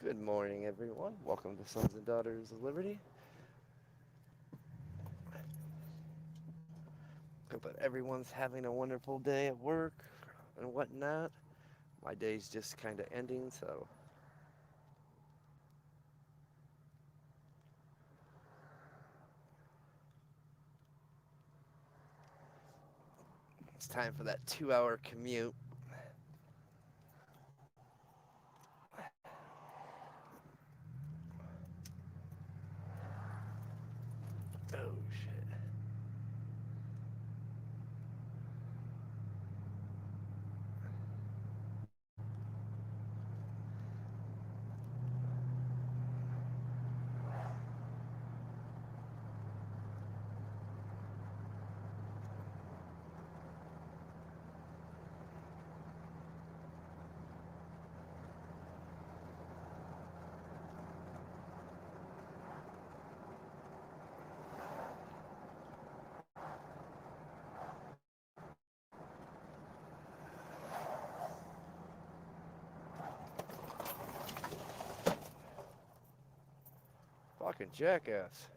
Good morning, everyone. Welcome to Sons and Daughters of Liberty. Hope that everyone's having a wonderful day at work and whatnot. My day's just kind of ending, so it's time for that 2 hour commute. Oh, shit. Fucking jackass.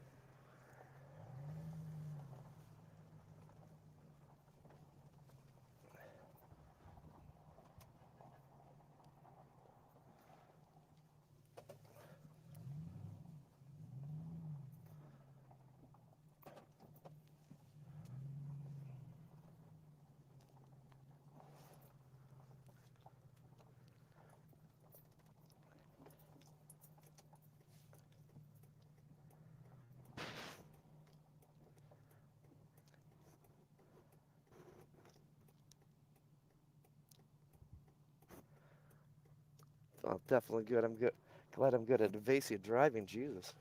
Oh, definitely good. I'm good. Glad I'm good at evasive driving. Jesus.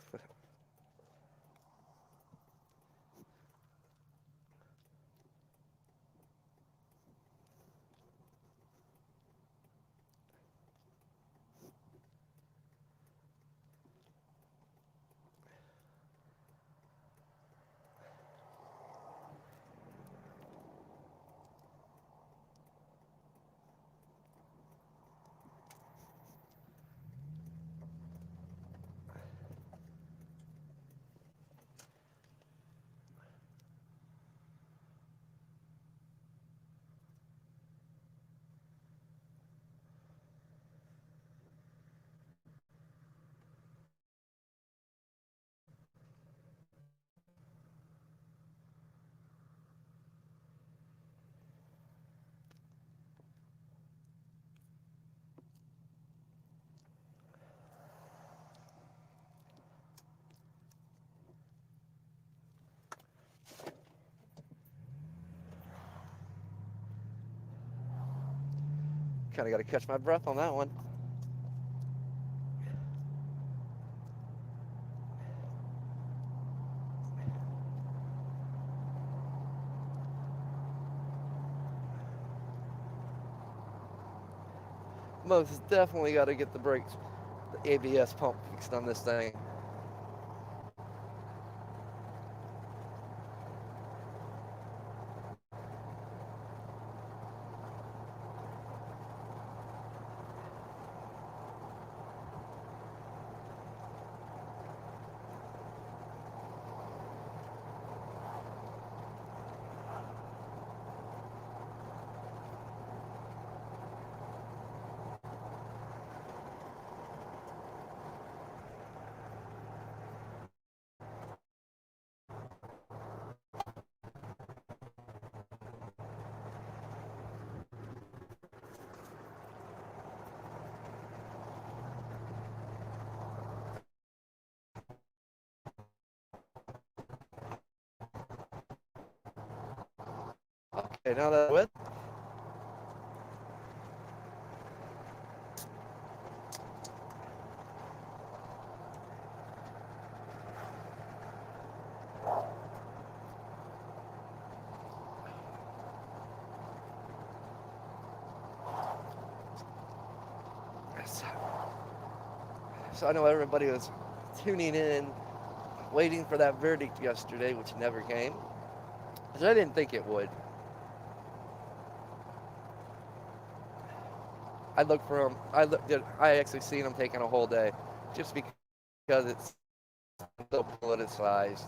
Kind of got to catch my breath on that one. Most definitely got to get the brakes, the ABS pump fixed on this thing. Okay, now that with. So I know everybody was tuning in, waiting for that verdict yesterday, which never came. Because I didn't think it would. I look for them. I actually seen them taking a whole day, just because it's so politicized.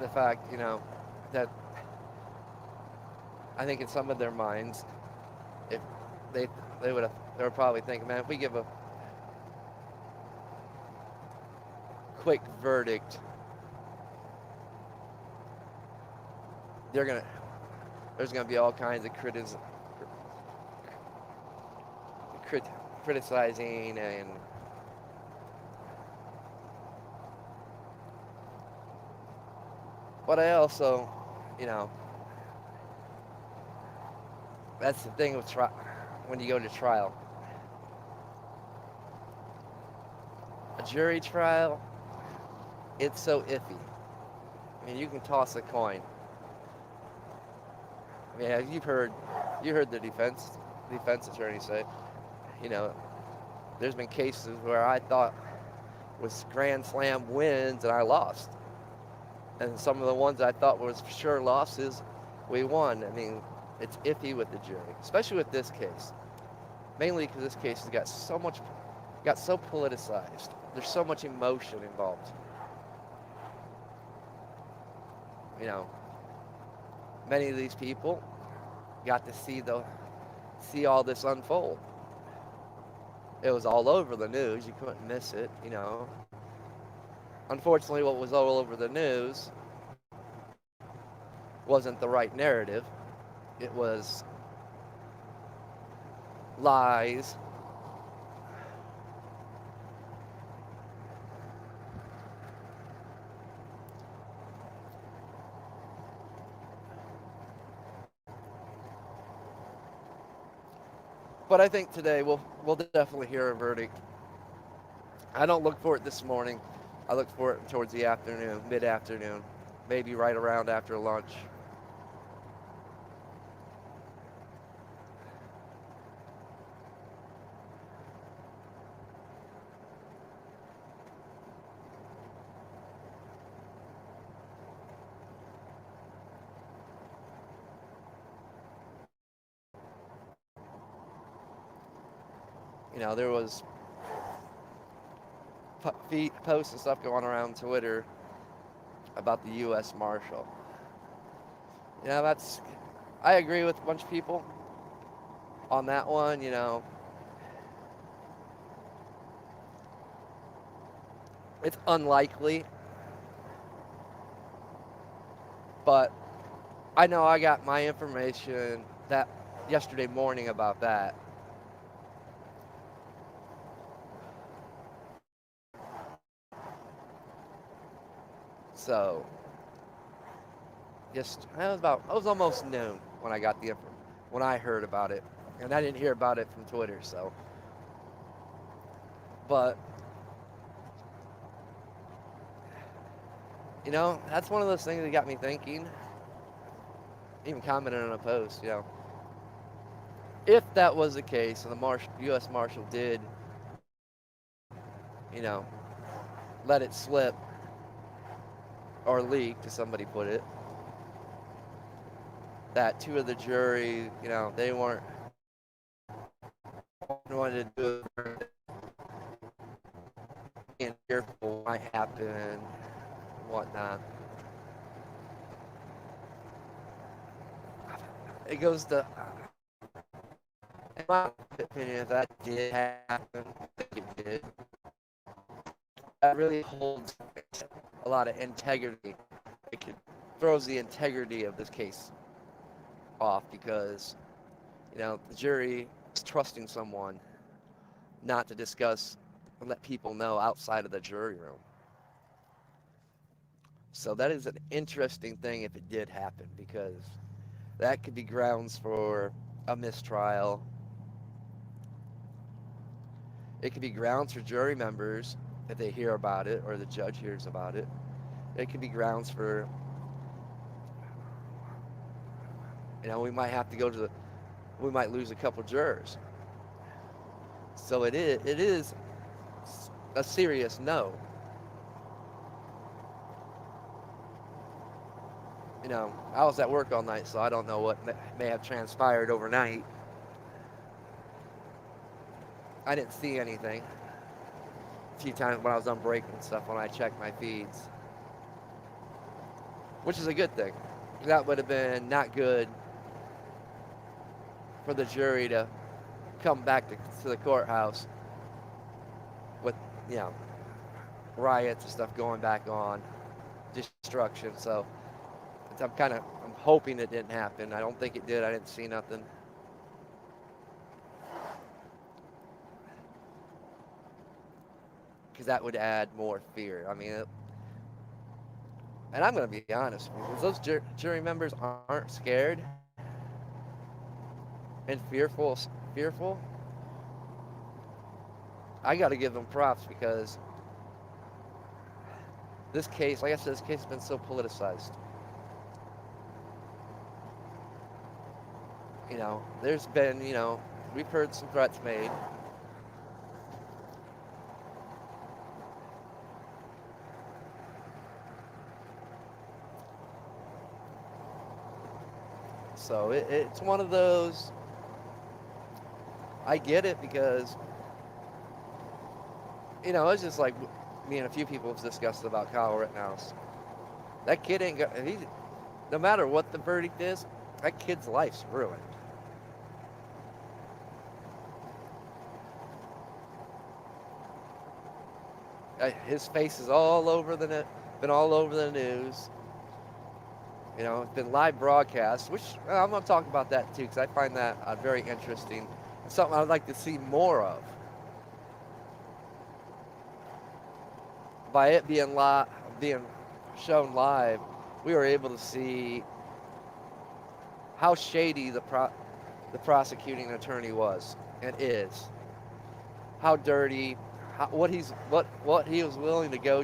The fact, that I think in some of their minds, if they they would probably think, man, if we give a quick verdict, they're gonna there's gonna be all kinds of crit, criticizing and but I also, you know, that's the thing with when you go to trial. A jury trial, it's so iffy. I mean, you can toss a coin. I mean, you heard the defense attorney say, you know, there's been cases where I thought was grand slam wins and I lost, and some of the ones I thought was for sure losses, we won. I mean, it's iffy with the jury, especially with this case. Mainly because this case has got so politicized. There's so much emotion involved. You know, many of these people got to see all this unfold. It was all over the news. You couldn't miss it. Unfortunately, what was all over the news wasn't the right narrative. It was lies. But I think today we'll definitely hear a verdict. I don't look for it this morning. I look for it towards the afternoon, mid-afternoon, maybe right around after lunch. There was posts and stuff going around Twitter about the U.S. Marshal. That's I agree with a bunch of people on that one. It's unlikely, but I know I got my information that yesterday morning about that. So just I was almost noon when I got the info when I heard about it, and I didn't hear about it from Twitter. So, but that's one of those things that got me thinking. Even commented on a post. If that was the case, and the U.S. Marshal did, you know, let it slip or leak, as somebody put it, that two of the jury, they weren't wanted to do it, being fearful what might happen and whatnot. It goes to, in my opinion, if that did happen, I think it did, that really holds a lot of integrity. Throws the integrity of this case off because, the jury is trusting someone not to discuss and let people know outside of the jury room. So that is an interesting thing if it did happen because that could be grounds for a mistrial. It could be grounds for jury members if they hear about it or the judge hears about it. It could be grounds for, we might have to we might lose a couple jurors. So it is a serious no. I was at work all night, so I don't know what may have transpired overnight. I didn't see anything a few times when I was on break and stuff when I checked my feeds, which is a good thing. That would have been not good for the jury to come back to the courthouse with, you know, riots and stuff going back on, destruction. So I'm hoping it didn't happen. I don't think it did. I didn't see nothing. Because that would add more fear. I mean, and I'm going to be honest with you, if those jury members aren't scared and fearful, I got to give them props because this case, like I said, this case has been so politicized. There's been, we've heard some threats made. So it's one of those, I get it because, it's just like me and a few people have discussed about Kyle Rittenhouse. That kid ain't got, no matter what the verdict is, that kid's life's ruined. His face is all over the net, been all over the news. It's been live broadcast, which I'm going to talk about that too, because I find that very interesting. It's something I'd like to see more of. By it being shown live, we were able to see how shady the prosecuting attorney was and is, how dirty, what he was willing to go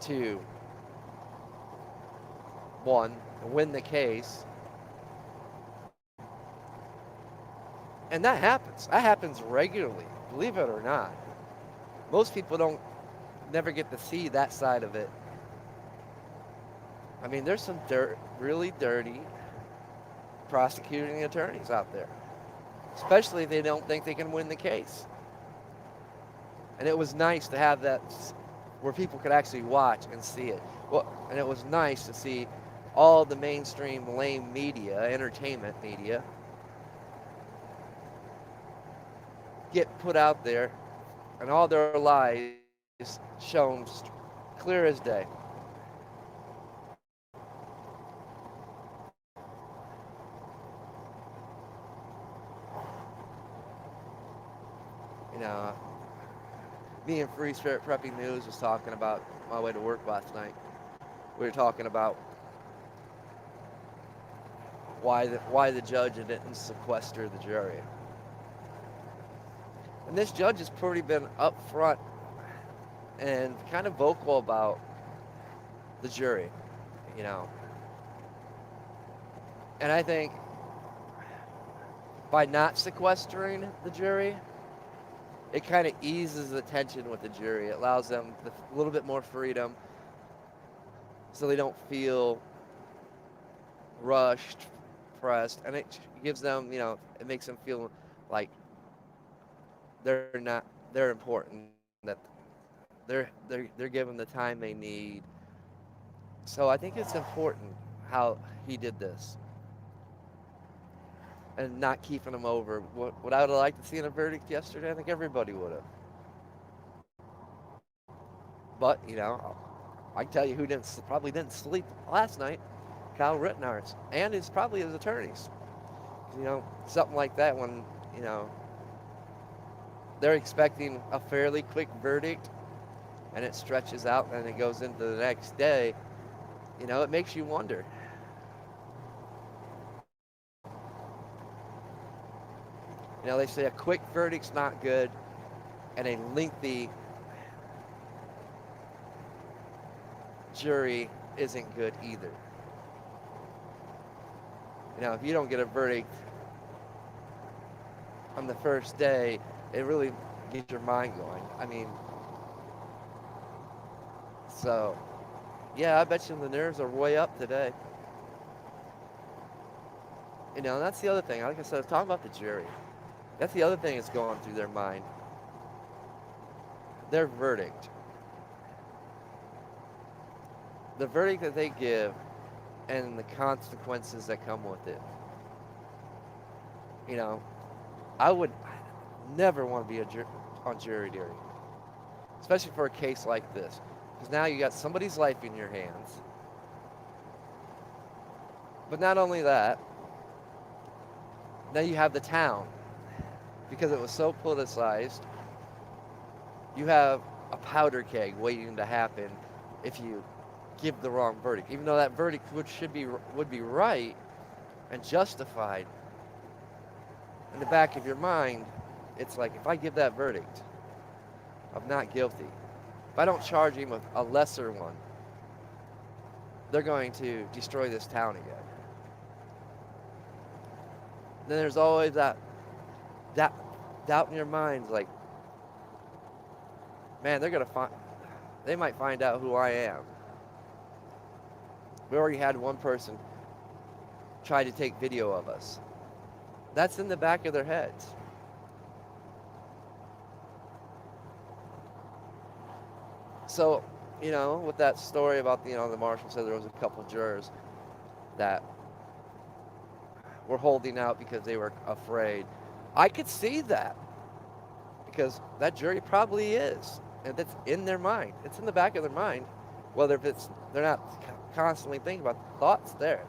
to one win the case, and that happens. That happens regularly, believe it or not. Most people don't never get to see that side of it. I mean, there's some really dirty prosecuting attorneys out there, especially if they don't think they can win the case. And it was nice to have that where people could actually watch and see it. Well, and it was nice to see all the mainstream lame media, entertainment media, get put out there and all their lies shown clear as day. You know, me and Free Spirit Prepping News was talking about my way to work last night. We were talking about why the judge didn't sequester the jury. And this judge has pretty been upfront and kind of vocal about the jury, you know. And I think by not sequestering the jury, it kind of eases the tension with the jury. It allows them a little bit more freedom so they don't feel rushed, pressed, and it gives them, it makes them feel like they're important, that they're given the time they need. So I think it's important how he did this and not keeping them over. What I would have liked to see in a verdict yesterday, I think everybody would have. But, I can tell you who probably didn't sleep last night. Kyle Rittenhouse and probably his attorneys. Something like that when, they're expecting a fairly quick verdict and it stretches out and it goes into the next day, it makes you wonder. They say a quick verdict's not good and a lengthy jury isn't good either. If you don't get a verdict on the first day, it really gets your mind going. I mean, so, yeah, I bet you the nerves are way up today. That's the other thing. Like I said, talking about the jury. That's the other thing that's going through their mind. Their verdict. The verdict that they give and the consequences that come with it. You know, I would never want to be on jury duty, especially for a case like this. Because now you got somebody's life in your hands. But not only that, now you have the town. Because it was so politicized, you have a powder keg waiting to happen if you give the wrong verdict. Even though that verdict would be right and justified, in the back of your mind, it's like if I give that verdict of not guilty, if I don't charge him with a lesser one, they're going to destroy this town again. Then there's always that doubt in your mind, like, man, they might find out who I am. We already had one person try to take video of us. That's in the back of their heads. So, with that story about, the marshal said there was a couple jurors that were holding out because they were afraid. I could see that because that jury probably is, and that's in their mind. It's in the back of their mind, whether if they're not constantly thinking about the thoughts there.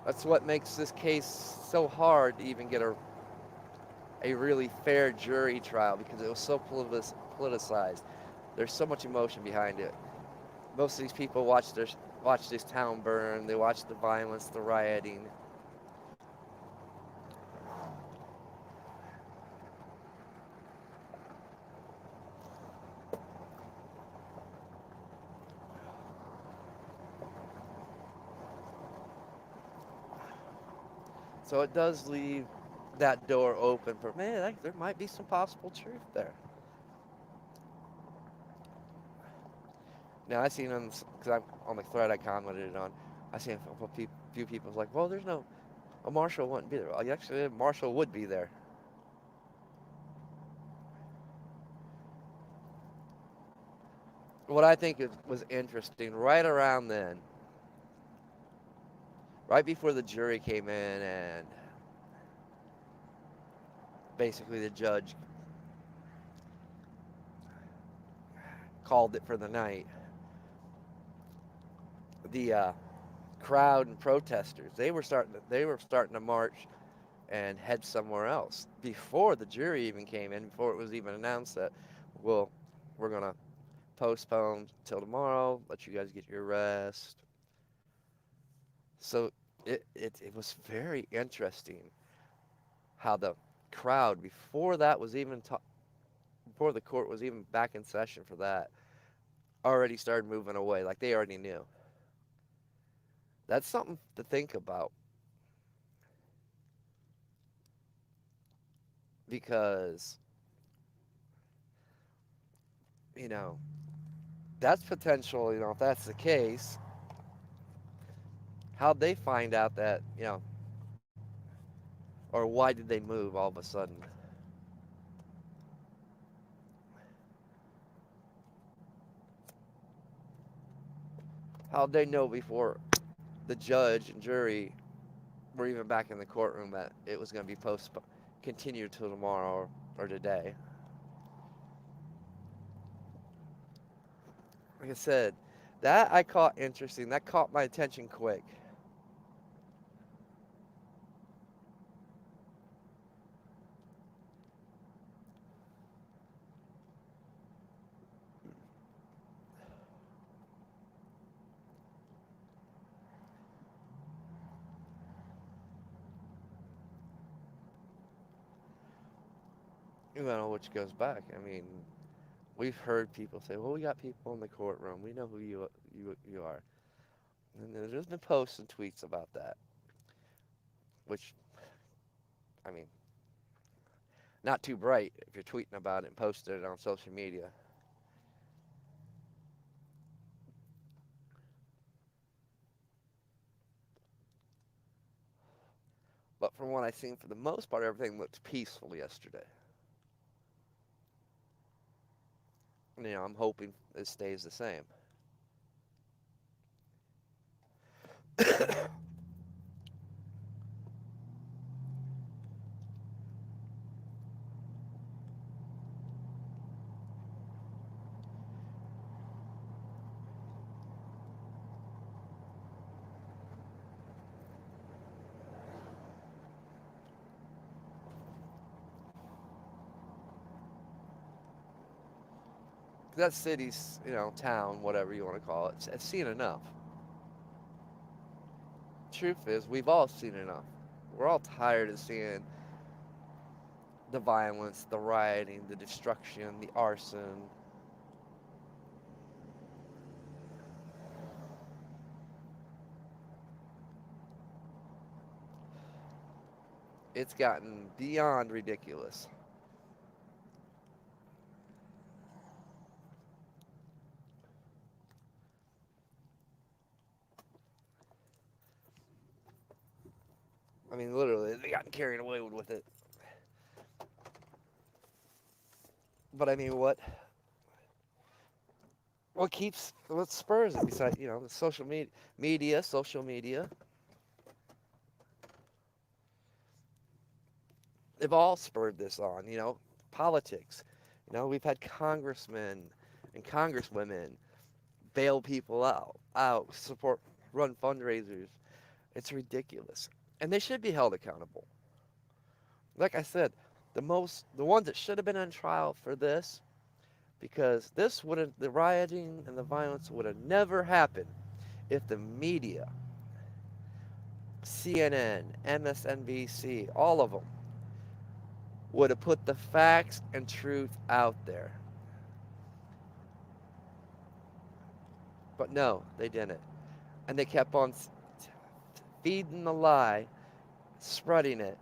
That's what makes this case so hard to even get a really fair jury trial because it was so politicized. There's so much emotion behind it. Most of these people watch this town burn. They watch the violence, the rioting. So it does leave that door open for, man, there might be some possible truth there. Now I seen on, because I'm on the thread I commented on, I seen few people like, well, there's no, a marshal wouldn't be there. Well, actually, a marshal would be there. What I think was interesting, right around then, right before the jury came in and basically the judge called it for the night, the crowd and protesters, they were starting to march and head somewhere else before the jury even came in, before it was even announced that, well, we're going to postpone till tomorrow, let you guys get your rest. So it was very interesting how the crowd, before that was even before the court was even back in session for that, already started moving away, like they already knew. That's something to think about because, you know, that's potential, if that's the case, how'd they find out that, or why did they move all of a sudden? How'd they know before the judge and jury were even back in the courtroom that it was going to be postponed, continued till tomorrow or today? Like I said, that I caught interesting. That caught my attention quick. Which goes back. I mean, we've heard people say, "Well, we got people in the courtroom. We know who you are." And there's been posts and tweets about that, which, I mean, not too bright if you're tweeting about it and posting it on social media. But from what I've seen, for the most part, everything looked peaceful yesterday. And, I'm hoping it stays the same. That city's, town, whatever you want to call it, it's seen enough. Truth is, we've all seen enough. We're all tired of seeing the violence, the rioting, the destruction, the arson. It's gotten beyond ridiculous. I mean, literally, they gotten carried away with it. But I mean, what spurs it besides, the social media, they've all spurred this on, politics. We've had congressmen and congresswomen bail people out, support, run fundraisers. It's ridiculous. And they should be held accountable. Like I said, the ones that should have been on trial for this, because the rioting and the violence would have never happened if the media, CNN, MSNBC, all of them, would have put the facts and truth out there. But no, they didn't. And they kept on feeding the lie, spreading it.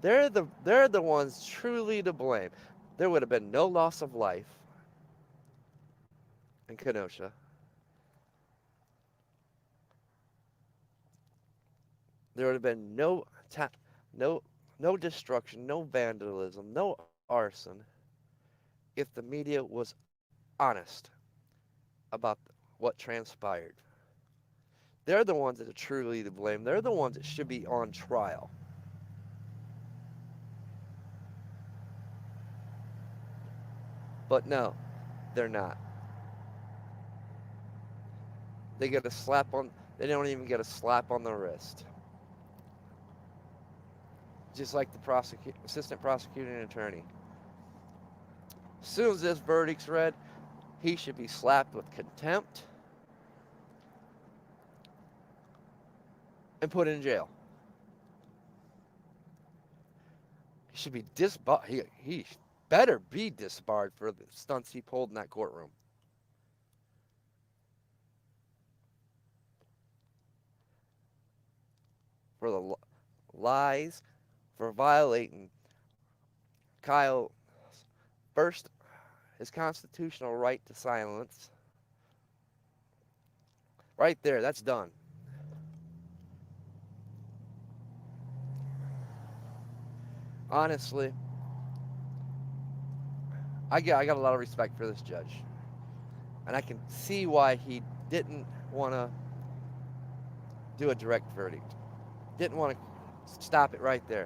They're the ones truly to blame. There would have been no loss of life in Kenosha. There would have been no no destruction, no vandalism, no arson if the media was honest about what transpired. They're the ones that are truly to blame. They're the ones that should be on trial. But no, they're not. They get a slap on they don't even get a slap on the wrist. Just like the assistant prosecuting attorney. As soon as this verdict's read, he should be slapped with contempt and put in jail. He should be disbarred. He better be disbarred for the stunts he pulled in that courtroom. For the lies, for violating Kyle first his constitutional right to silence. Right there, that's done. Honestly, I got a lot of respect for this judge, and I can see why he didn't want to do a direct verdict. Didn't want to stop it right there.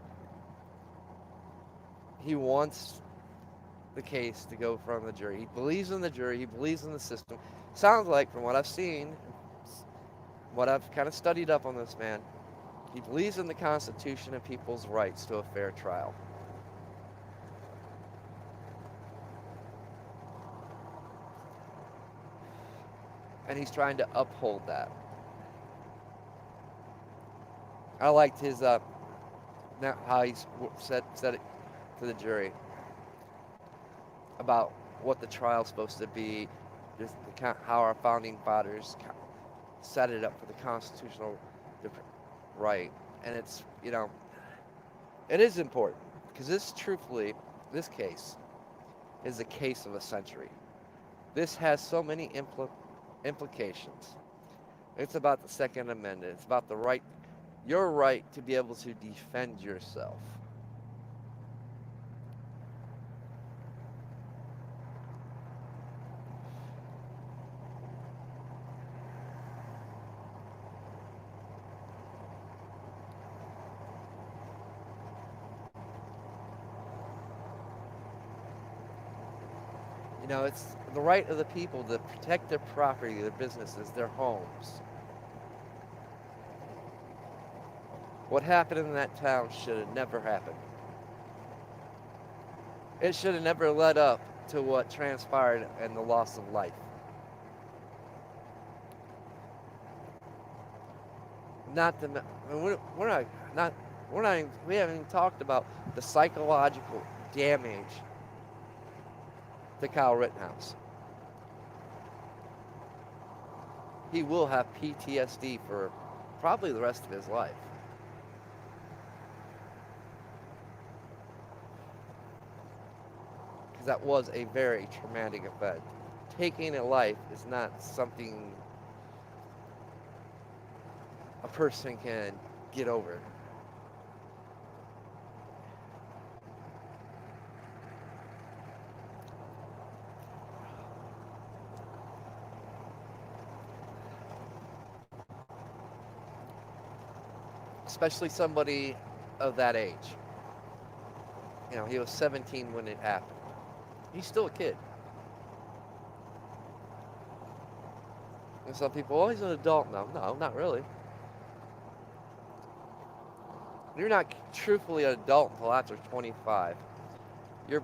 He wants the case to go from the jury. He believes in the jury. He believes in the system. Sounds like, from what I've seen, what I've kind of studied up on this man, he believes in the Constitution and people's rights to a fair trial. And he's trying to uphold that. I liked his how he said it to the jury about what the trial's supposed to be, just how our founding fathers set it up for the constitutional right, and it is important because this case is the case of a century. This has so many implications. It's about the Second Amendment. It's about the right your right to be able to defend yourself. It's the right of the people to protect their property, their businesses, their homes. What happened in that town should have never happened. It should have never led up to what transpired and the loss of life. Not the we're not we're not even, we haven't even talked about the psychological damage to Kyle Rittenhouse. He will have PTSD for probably the rest of his life. Because that was a very traumatic event. Taking a life is not something a person can get over. Especially somebody of that age. He was 17 when it happened. He's still a kid. And some people, oh, he's an adult now. No, not really. You're not truthfully an adult until after 25. Your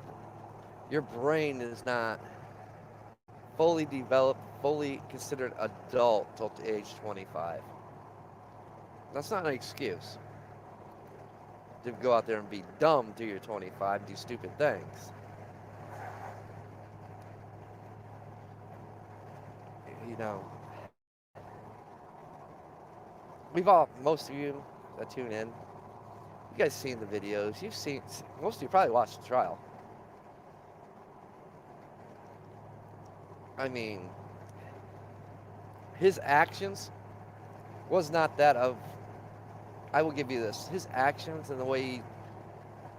your brain is not fully developed, fully considered adult until the age 25. That's not an excuse to go out there and be dumb till you're 25 and do stupid things. You know, most of you that tune in, you guys seen the videos. Most of you probably watched the trial. I mean, his actions was not that of, I will give you this, his actions and the way he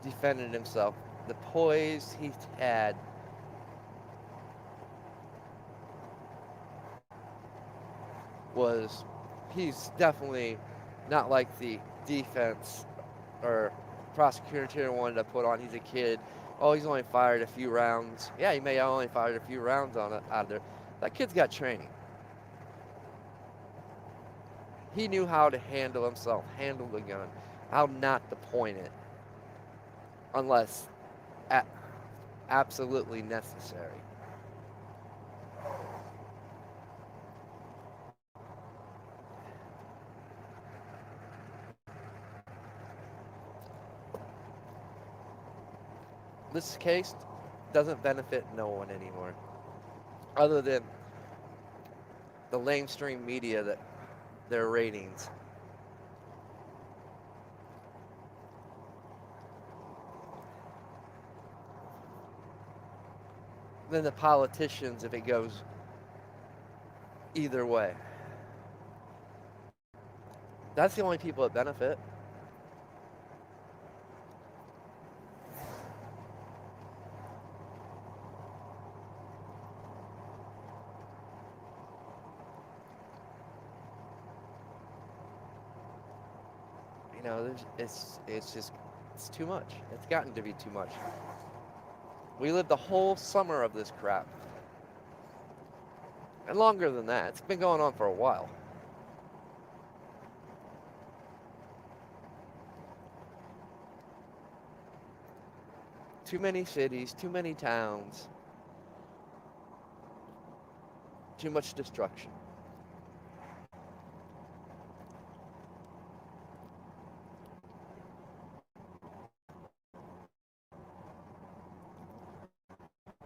defended himself, the poise he had, he's definitely not like the defense or prosecutor wanted to put on. He's a kid. Oh, he's only fired a few rounds. Yeah, he may have only fired a few rounds on it out of there. That kid's got training. He knew how to handle himself, handle the gun, how not to point it, unless a- absolutely necessary. This case doesn't benefit no one anymore, other than the lamestream media that their ratings. Then the politicians, if it goes either way. That's the only people that benefit. It's just it's too much. It's gotten to be too much. We lived the whole summer of this crap, and longer than that. It's been going on for a while. Too many cities, too many towns, too much destruction.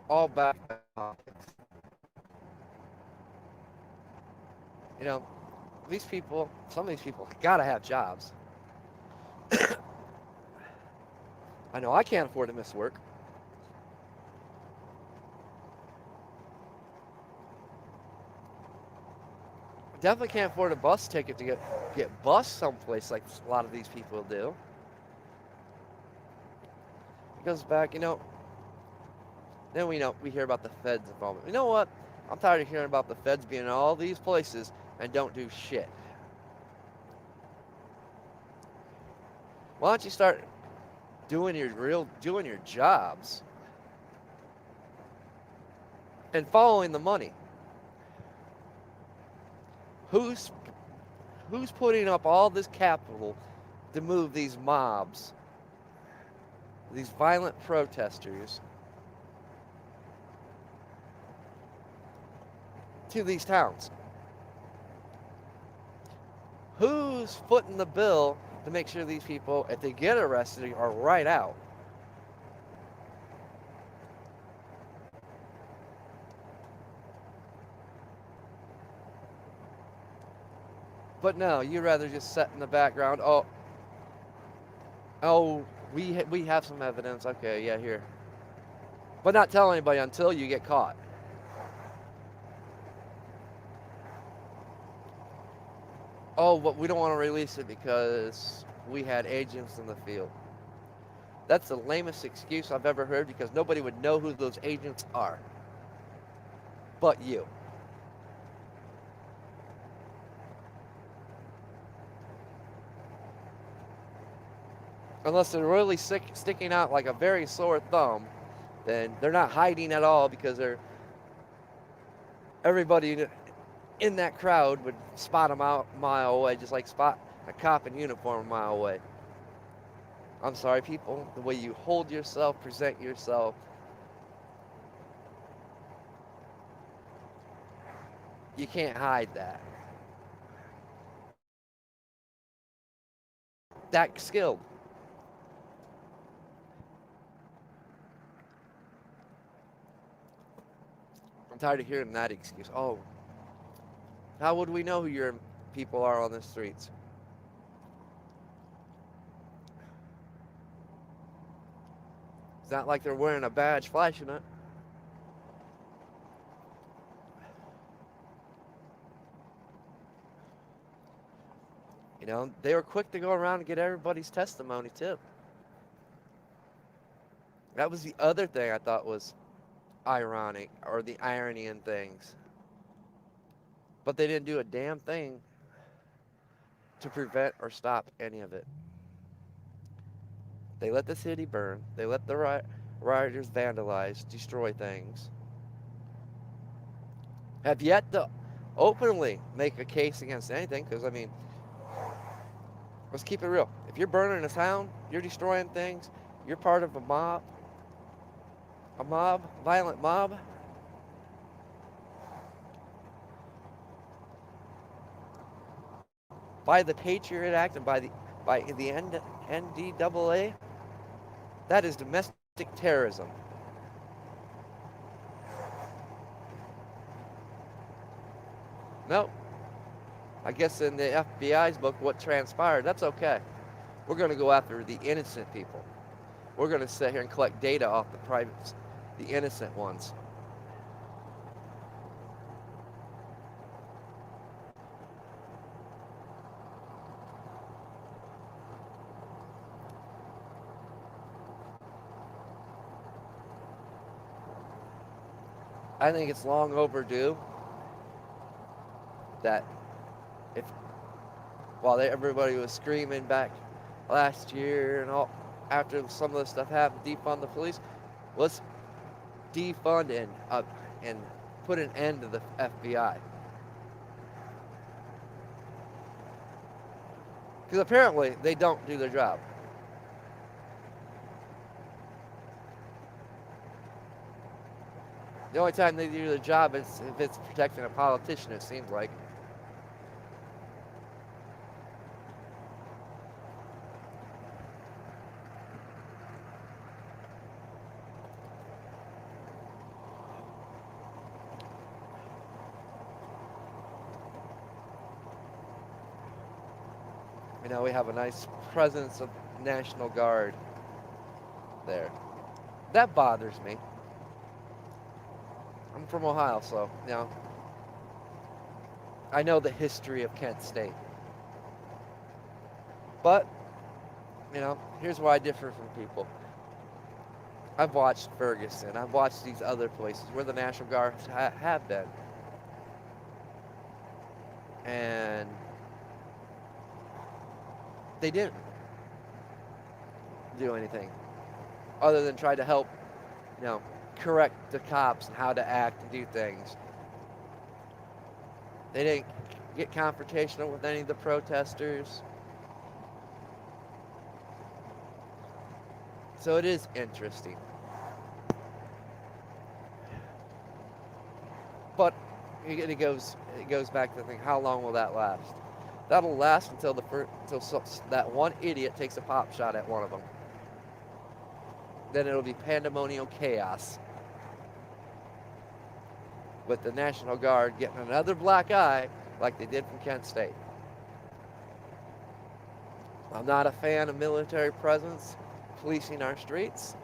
All backed by politics. You know, some of these people gotta have jobs. I know I can't afford to miss work. Definitely can't afford a bus ticket to get bus someplace like a lot of these people do. It goes back, then we hear about the feds involvement. You know what? I'm tired of hearing about the feds being in all these places and don't do shit. Why don't you start doing your jobs and following the money? Who's who's putting up all this capital to move these mobs, these violent protesters to these towns? Who's footing the bill to make sure these people, if they get arrested, are right out? But no, you'd rather just sit in the background. Oh, we have some evidence. Okay, yeah, here. But not tell anybody until you get caught. Oh, but we don't want to release it because we had agents in the field. That's the lamest excuse I've ever heard because nobody would know who those agents are. But you. Unless they're really sticking out like a very sore thumb, then they're not hiding at all because everybody in that crowd would spot a mile away, just like spot a cop in uniform a mile away. I'm sorry, people, the way you hold yourself, present yourself, you can't hide that. That skilled. I'm tired of hearing that excuse. Oh, how would we know who your people are on the streets? It's not like they're wearing a badge flashing it. They were quick to go around and get everybody's testimony too. That was the other thing I thought was ironic, or the irony in things. But they didn't do a damn thing to prevent or stop any of it. They let the city burn. They let the rioters vandalize, destroy things. Have yet to openly make a case against anything, because, I mean, let's keep it real. If you're burning a town, you're destroying things, you're part of violent mob. By the Patriot Act and by the NDAA, that is domestic terrorism. Nope. I guess in the FBI's book, what transpired, that's okay. We're going to go after the innocent people. We're going to sit here and collect data off the privates, the innocent ones. I think it's long overdue that if while everybody was screaming back last year and all after some of the stuff happened, defund the police, let's defund and put an end to the FBI. Because apparently they don't do their job. The only time they do their job is if it's protecting a politician, it seems like. We have a nice presence of National Guard there. That bothers me. I'm from Ohio, so, I know the history of Kent State. But, here's where I differ from people. I've watched Ferguson. I've watched these other places where the National Guard have been. And they didn't do anything other than try to help, you know, correct the cops and how to act and do things. They didn't get confrontational with any of the protesters. So it is interesting. But it goes back to the thing, how long will that last? That'll last until that one idiot takes a pop shot at one of them. Then it'll be pandemonium chaos with the National Guard getting another black eye like they did from Kent State. I'm not a fan of military presence policing our streets.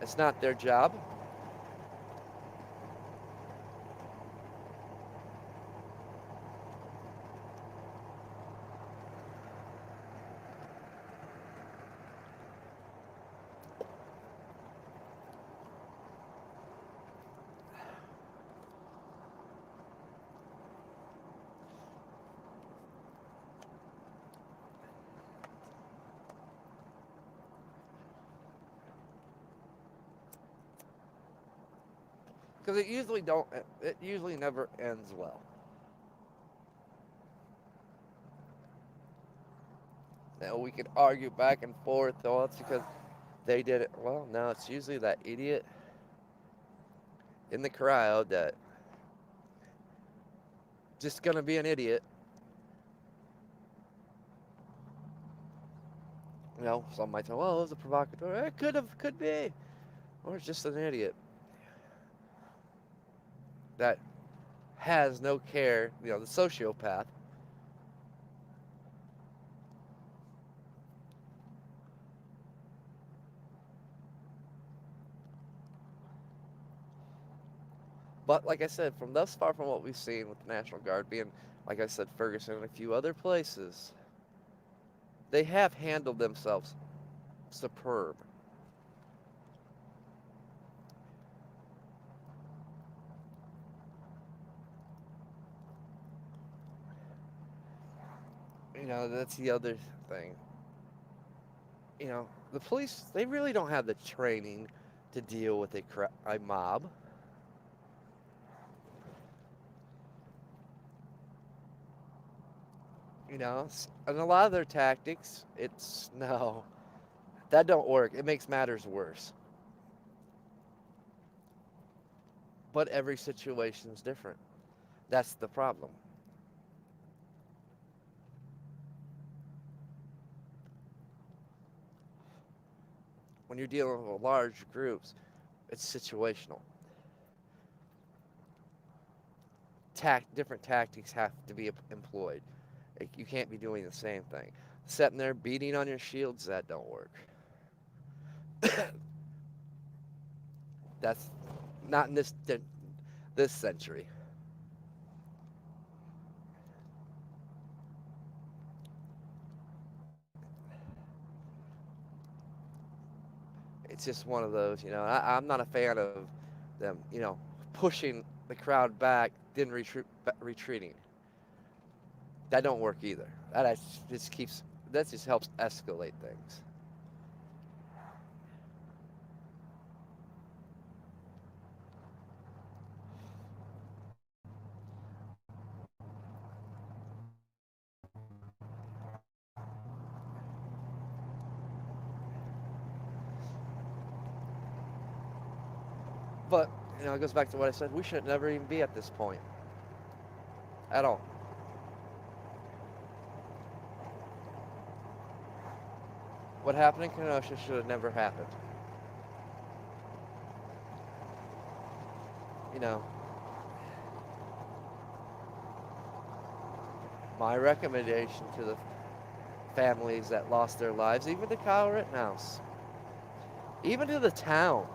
It's not their job. Because it usually never ends well. Now we could argue back and forth, oh, it's because they did it. Well, no, it's usually that idiot in the crowd that just gonna be an idiot. Some might say, well, it was a provocateur. It could be. Or it's just an idiot that has no care, the sociopath. But like I said, from thus far from what we've seen with the National Guard being, like I said, Ferguson and a few other places, they have handled themselves superb. That's the other thing. The police, they really don't have the training to deal with a mob. And a lot of their tactics, no, that don't work. It makes matters worse. But every situation is different. That's the problem. When you're dealing with large groups, it's situational. Different tactics have to be employed. You can't be doing the same thing. Sitting there beating on your shields, that don't work. That's not in this century. It's just one of those, I'm not a fan of them, pushing the crowd back, then retreating. That don't work either. That just helps escalate things. But, it goes back to what I said. We should never even be at this point. At all. What happened in Kenosha should have never happened. You know, my recommendation to the families that lost their lives, even to Kyle Rittenhouse, even to the town,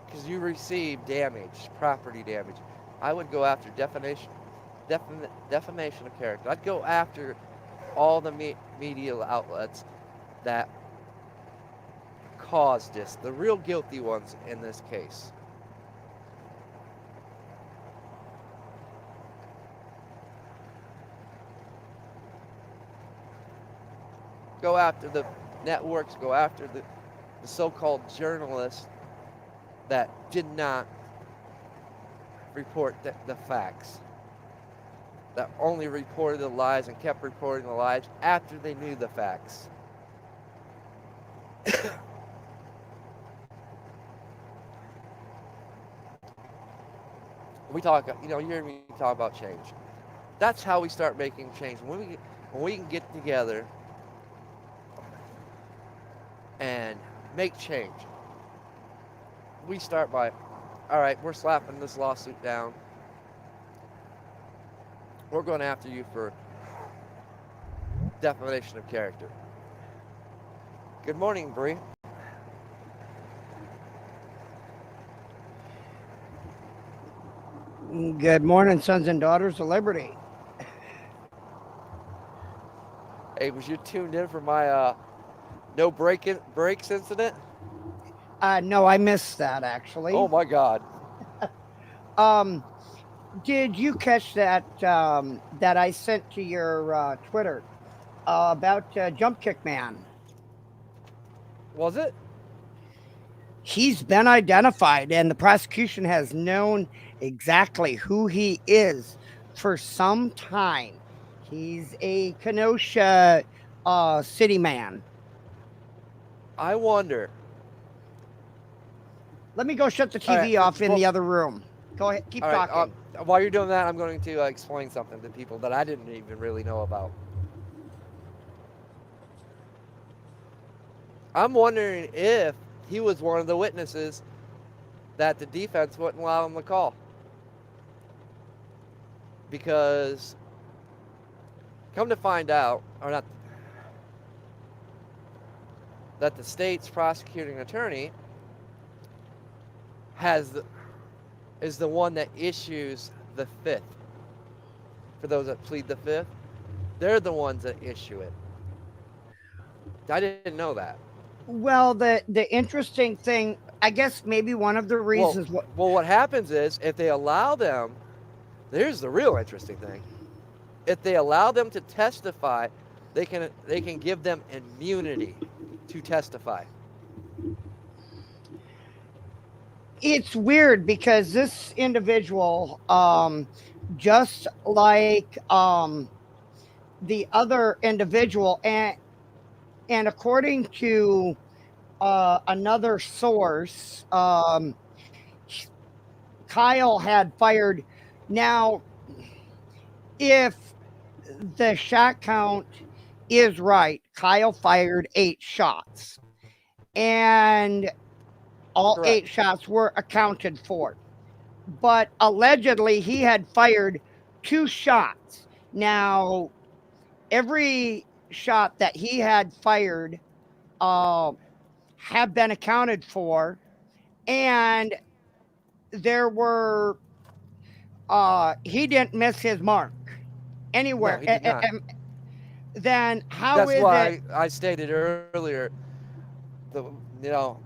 because you received damage, property damage. I would go after defamation of character. I'd go after all the media outlets that caused this, the real guilty ones in this case. Go after the networks, go after the so-called journalists that did not report the facts, that only reported the lies and kept reporting the lies after they knew the facts. We talk, you hear me talk about change. That's how we start making change. When we can get together and make change, we start by, all right, we're slapping this lawsuit down. We're going after you for defamation of character. Good morning, Bree. Good morning, sons and daughters of liberty. Hey, was you tuned in for my no breaks incident? No, I missed that Oh actually. my God. Um, did you catch that I sent to your Twitter about Jump Kick Man? Was it? He's been identified, and the prosecution has known exactly who he is for some time. He's a Kenosha city man. I wonder. Let me go shut the All right. TV off in Well, the other room. Go ahead, keep all right. talking. While you're doing that, I'm going to explain something to people that I didn't even really know about. I'm wondering if he was one of the witnesses that the defense wouldn't allow him to call, because come to find out, or not, that the state's prosecuting attorney has the, is the one that issues the fifth. For those that plead the fifth, they're the ones that issue it. I didn't know that. Well, the interesting thing, I guess maybe one of the Well, reasons what well, what happens is if they allow them, here's the real interesting thing. If they allow them to testify, they can give them immunity to testify. it's weird because this individual, just like the other individual, and according to another source, Kyle had fired. Now, if the shot count is right, Kyle fired 8 shots, and all Correct. 8 shots were accounted for. But allegedly, he had fired 2 shots. Now, every shot that he had fired uh, have been accounted for, and there were he didn't miss his mark No, anywhere. he did not. Then how That's is it? why I stated earlier the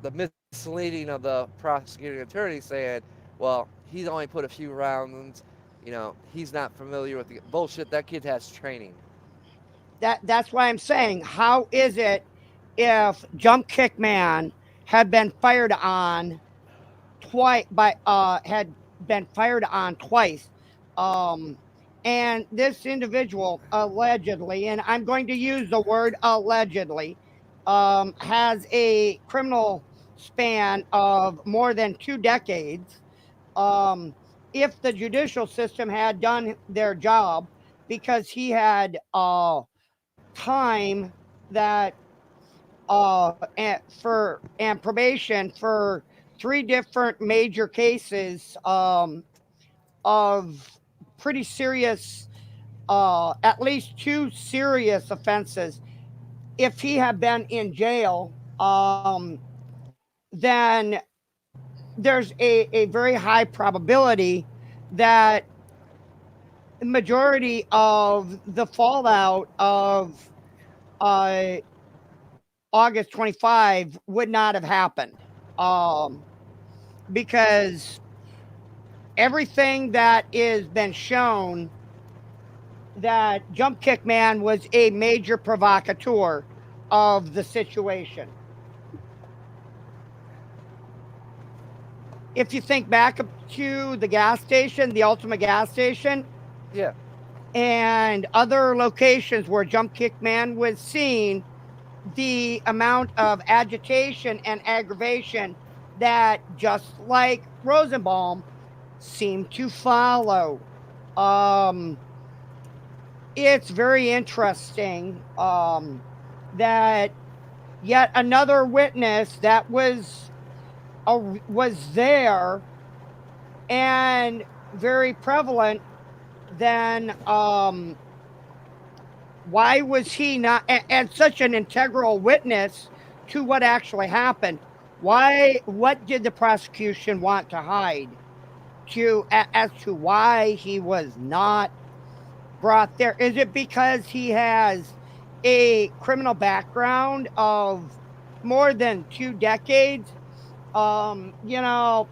the misleading of the prosecuting attorney saying, well, he's only put a few rounds. He's not familiar with the bullshit. That kid has training. That's why I'm saying, how is it if Jump Kick Man had been fired on twice by had been fired on twice, um, and this individual allegedly, and I'm going to use the word allegedly, has a criminal span of more than 2 decades. Um, if the judicial system had done their job, because he had time that and probation for 3 different major cases of pretty serious, at least 2 serious offenses. If he had been in jail, then there's a very high probability that the majority of the fallout of uh, August 25 would not have happened. Um, because everything that is been shown that Jump Kick Man was a major provocateur of the situation. If you think back up to the gas station, the Ultimate gas station, Yeah. and other locations where Jump Kick Man was seen, the amount of agitation and aggravation that, just like Rosenbaum, seemed to follow. Um, it's very interesting that yet another witness that was there and very prevalent. Then why was he not and such an integral witness to what actually happened? Why? What did the prosecution want to hide? As to why he was not brought there? Is it because he has a criminal background of more than 2 decades? You know,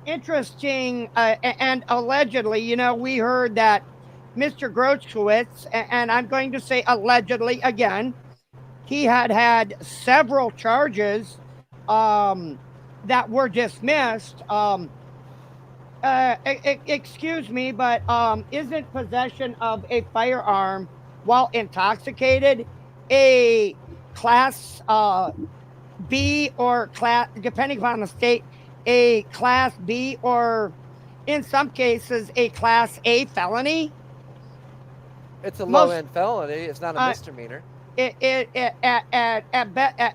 interesting. And allegedly, we heard that Mr. Grotzkowitz, and I'm going to say allegedly again, he had several charges um, that were dismissed. Excuse me, but isn't possession of a firearm while intoxicated a class B or class, depending upon the state, a class B or in some cases a class A felony? It's a low Most end felony. It's not a uh, misdemeanor.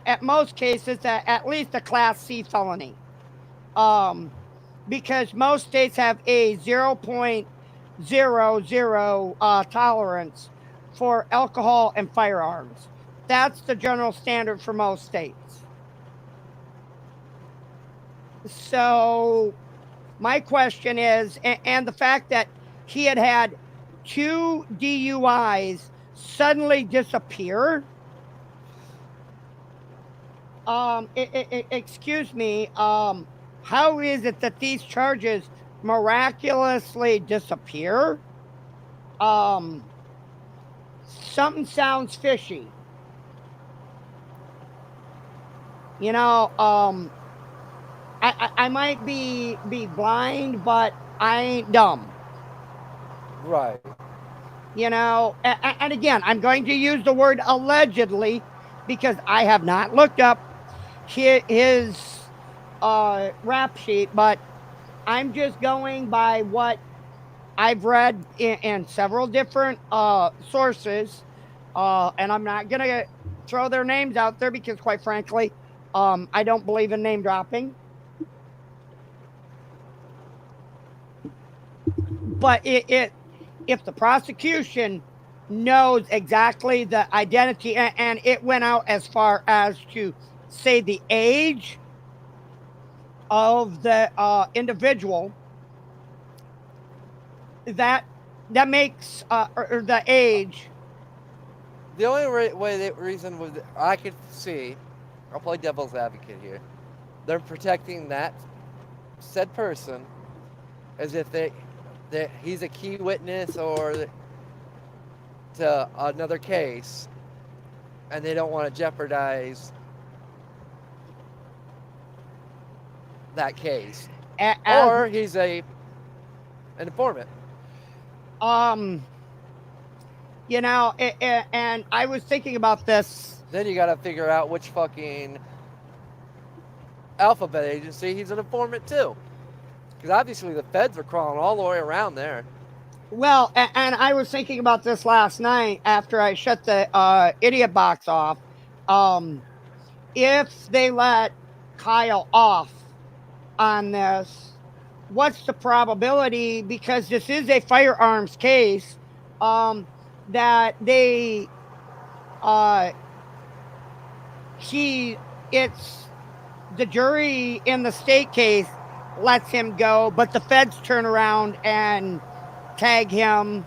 at most cases at least a class C felony. Um, because most states have a 0.00 tolerance for alcohol and firearms. That's the general standard for most states. So, my question is, and the fact that he had two DUIs suddenly disappear. Excuse me. How is it that these charges miraculously disappear? Um, Something sounds fishy. You know, I might be blind, but I ain't dumb. Right. And again, I'm going to use the word allegedly because I have not looked up his rap sheet, but I'm just going by what I've read in several different sources, and I'm not gonna throw their names out there because, quite frankly, I don't believe in name dropping. But if the prosecution knows exactly the identity, and it went out as far as to say the age of the individual, that that makes or the age. The only way that reason I could see, I'll play devil's advocate here. They're protecting that said person as if that he's a key witness or to another case, and they don't want to jeopardize that case, As or he's an informant. um and I was thinking about this. Then you got to figure out which fucking alphabet agency he's an informant to, because obviously the feds are crawling all the way around there. Well, and I was thinking about this last night after I shut the idiot box off. Um, if they let Kyle off on this, what's the probability? Because this is a firearms case, that uh, he, it's the jury in the state case lets him go, but the feds turn around and tag him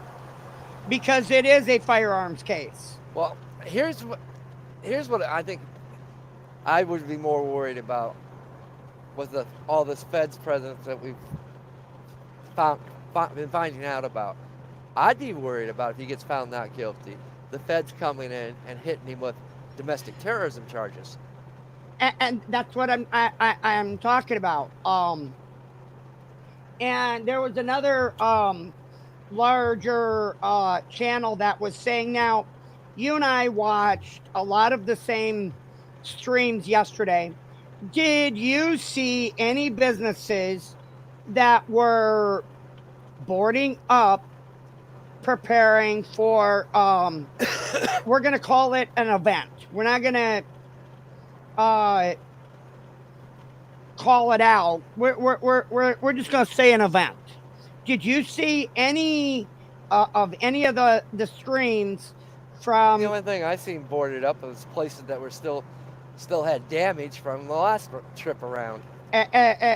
because it is a firearms case. Well, here's what I think I would be more worried about was all this feds presence that we've found, been finding out about. I'd be worried about if he gets found not guilty, the feds coming in and hitting him with domestic terrorism charges. And that's what I'm talking about. And there was another larger channel that was saying, now you and I watched a lot of the same streams yesterday. Did you see any businesses that were boarding up, preparing for we're going to call it an event. We're not going to uh call it out. We're just going to say an event. Did you see any of any of the streams The from only thing I seen boarded up was places that were still had damage from the last trip around.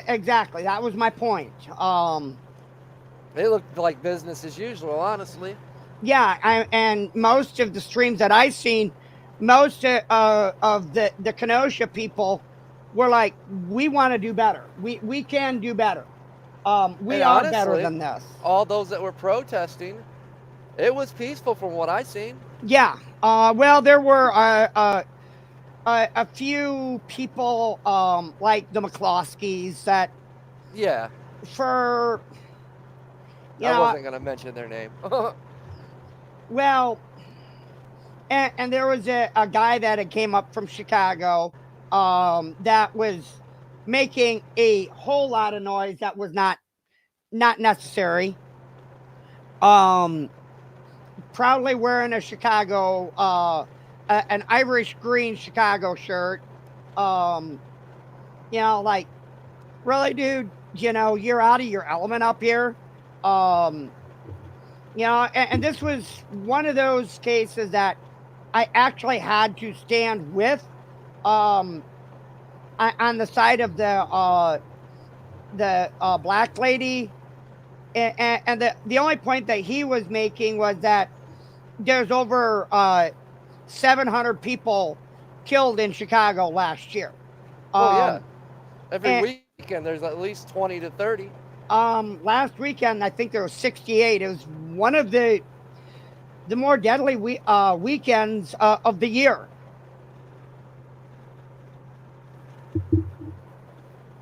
exactly, that was my point. They looked like business as usual, honestly. Yeah, and most of the streams that I seen, most of the Kenosha people were like, we want to do better. We can do better. We And are better honestly, than this. all those that were protesting, it was peaceful from what I seen. Yeah. Well, there were a few people like the McCloskeys that Yeah, for you I know wasn't gonna mention their name. well, and there was a guy that had came up from Chicago that was making a whole lot of noise that was not necessary. Um, Proudly wearing a Chicago an Irish green Chicago shirt. Um, like, really, dude, you're out of your element up here. Um, and this was one of those cases that I actually had to stand with um, on the side of the black lady. And the only point that he was making was that there's over 700 people killed in Chicago last year. Oh yeah, Um, every and weekend there's at least 20 to 30. last weekend, I think there was 68. It was one of the more deadly weekends of the year.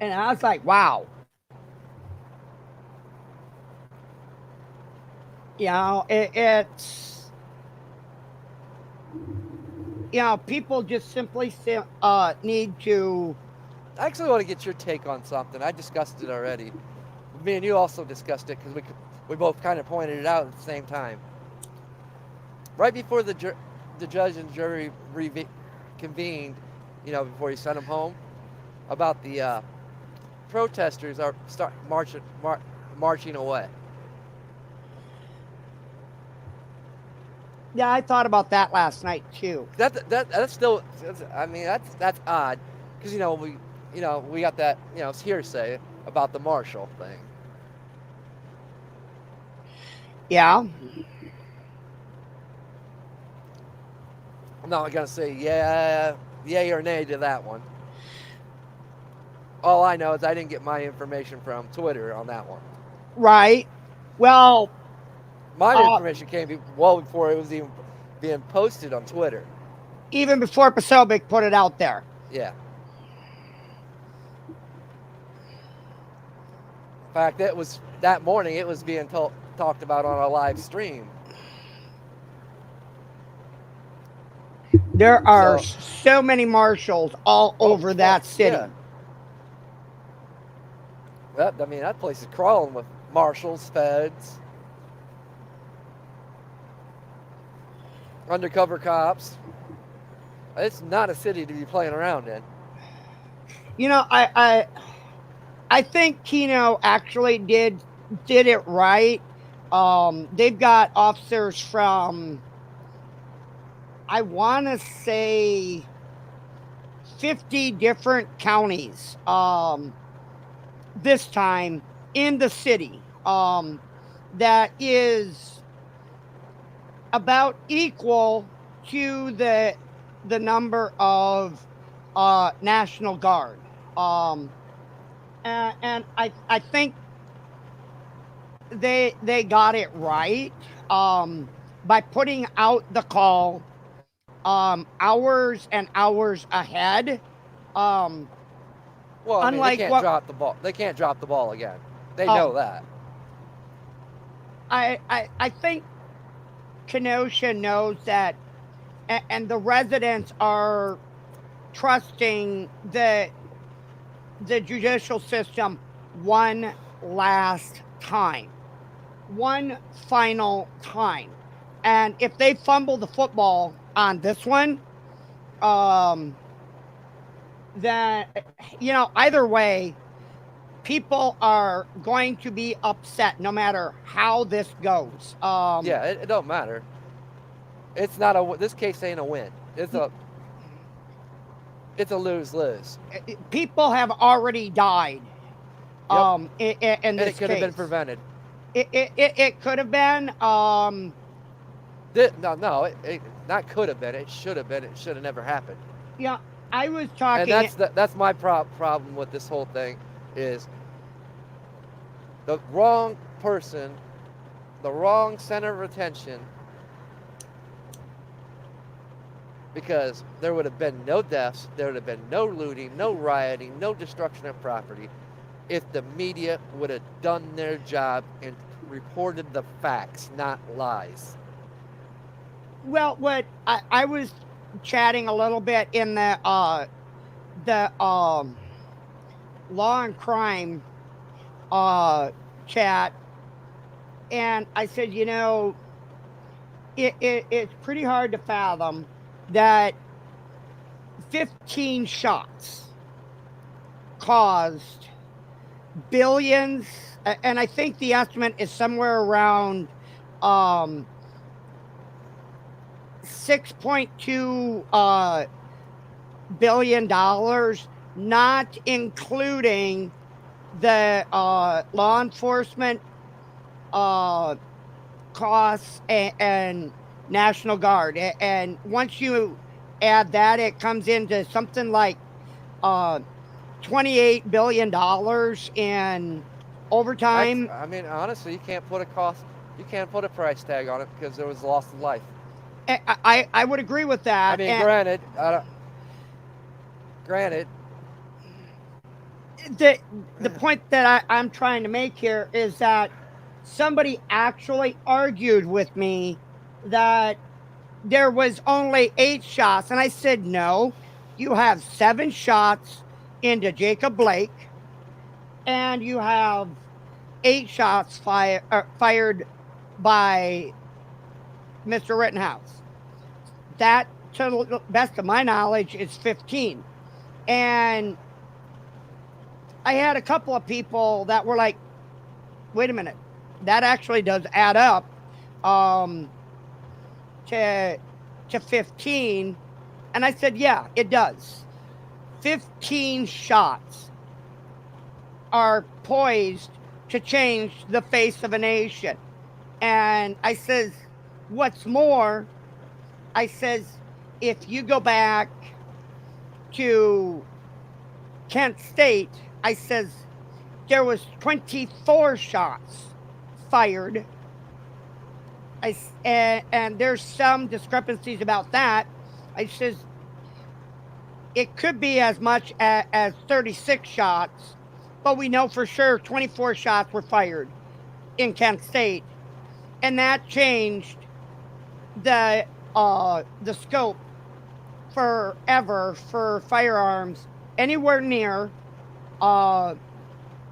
And I was like, wow. It's people just simply need to. I actually want to get your take on something. I discussed it already. Me and you also discussed it because we both kind of pointed it out at the same time. Right before the judge and jury convened, before he sent them home, about the protesters are start marching away. Yeah, I thought about that last night too. That's still. I mean, that's odd because we got that hearsay about the Marshall thing. Yeah. I'm not gonna say yay or nay to that one. All I know is I didn't get my information from Twitter on that one. Right. Well, My uh, information came well before it was even being posted on Twitter. even before Posobiec put it out there. Yeah. In fact, it was that morning. It was being talked about on a live stream. There are So, so many marshals all over that city. yeah. I mean, that place is crawling with marshals, feds, undercover cops. It's not a city to be playing around in. I think Keno actually did it right. They've got officers from, I want to say, 50 different counties this time in the city, that is about equal to the number of National Guard. Um, and I think they got it right, by putting out the call, hours and hours ahead. Um, Well, I mean, they Unlike can't what, drop the ball. They can't drop the ball again. They oh, know that. I think Kenosha knows that, and the residents are trusting the judicial system one last time, one final time. And if they fumble the football on this one, um, then, either way, people are going to be upset no matter how this goes. Yeah, it don't matter. It's not a. This case ain't a win. It's a lose lose. People have already died, Yep, in and it this could have been case. prevented. It could have been. No, it not could have been. It should have been. It should have never happened. Yeah, I was And talking. that's my problem with this whole thing, is the wrong person, the wrong center of attention, because there would have been no deaths, there would have been no looting, no rioting, no destruction of property if the media would have done their job and reported the facts, not lies. Well, what I was chatting a little bit in the law and crime uh chat, and I said, it's pretty hard to fathom that 15 shots caused billions, and I think the estimate is somewhere around, um 6.2 billion dollars, not including the law enforcement uh costs, and National Guard. And once you add that, it comes into something like uh, $28 billion in overtime. I mean, honestly, you can't put a price tag on it because there was loss of life. I would agree with I that. mean, And granted, the the point that I'm trying to make here is that somebody actually argued with me that there was only 8 shots, and I said no. You have 7 shots into Jacob Blake, and you have 8 shots fired by Mr. Rittenhouse. That, to the best of my knowledge, is 15. And I had a couple of people that were like, wait a minute, that actually does add up, um, to, to 15. And I said, yeah, it does. 15 shots are poised to change the face of a nation. And I says, what's more, I says, if you go back to Kent State, I says, there was 24 shots fired. And there's some discrepancies about that. I says, it could be as much as 36 shots, but we know for sure 24 shots were fired in Kent State. And that changed the scope forever for firearms anywhere near. Uh,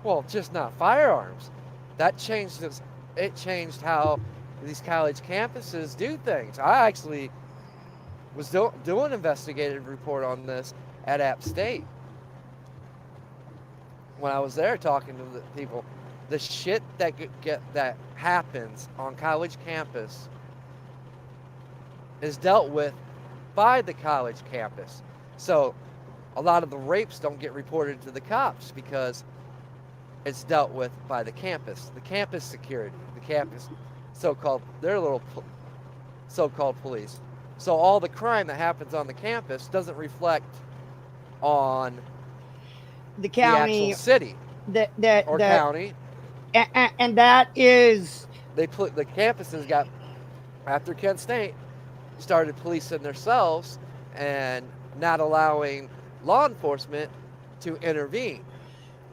well, just not firearms. That changed this. It changed how these college campuses do things. I actually was doing an investigative report on this at App State when I was there talking to the people. The shit that happens on college campus is dealt with by the college campus. So a lot of the rapes don't get reported to the cops because it's dealt with by the campus security, the campus so-called their little so-called police. So all the crime that happens on the campus doesn't reflect on The the actual county, city or the county. and that is They put the campuses got after Kent State started policing themselves and not allowing law enforcement to intervene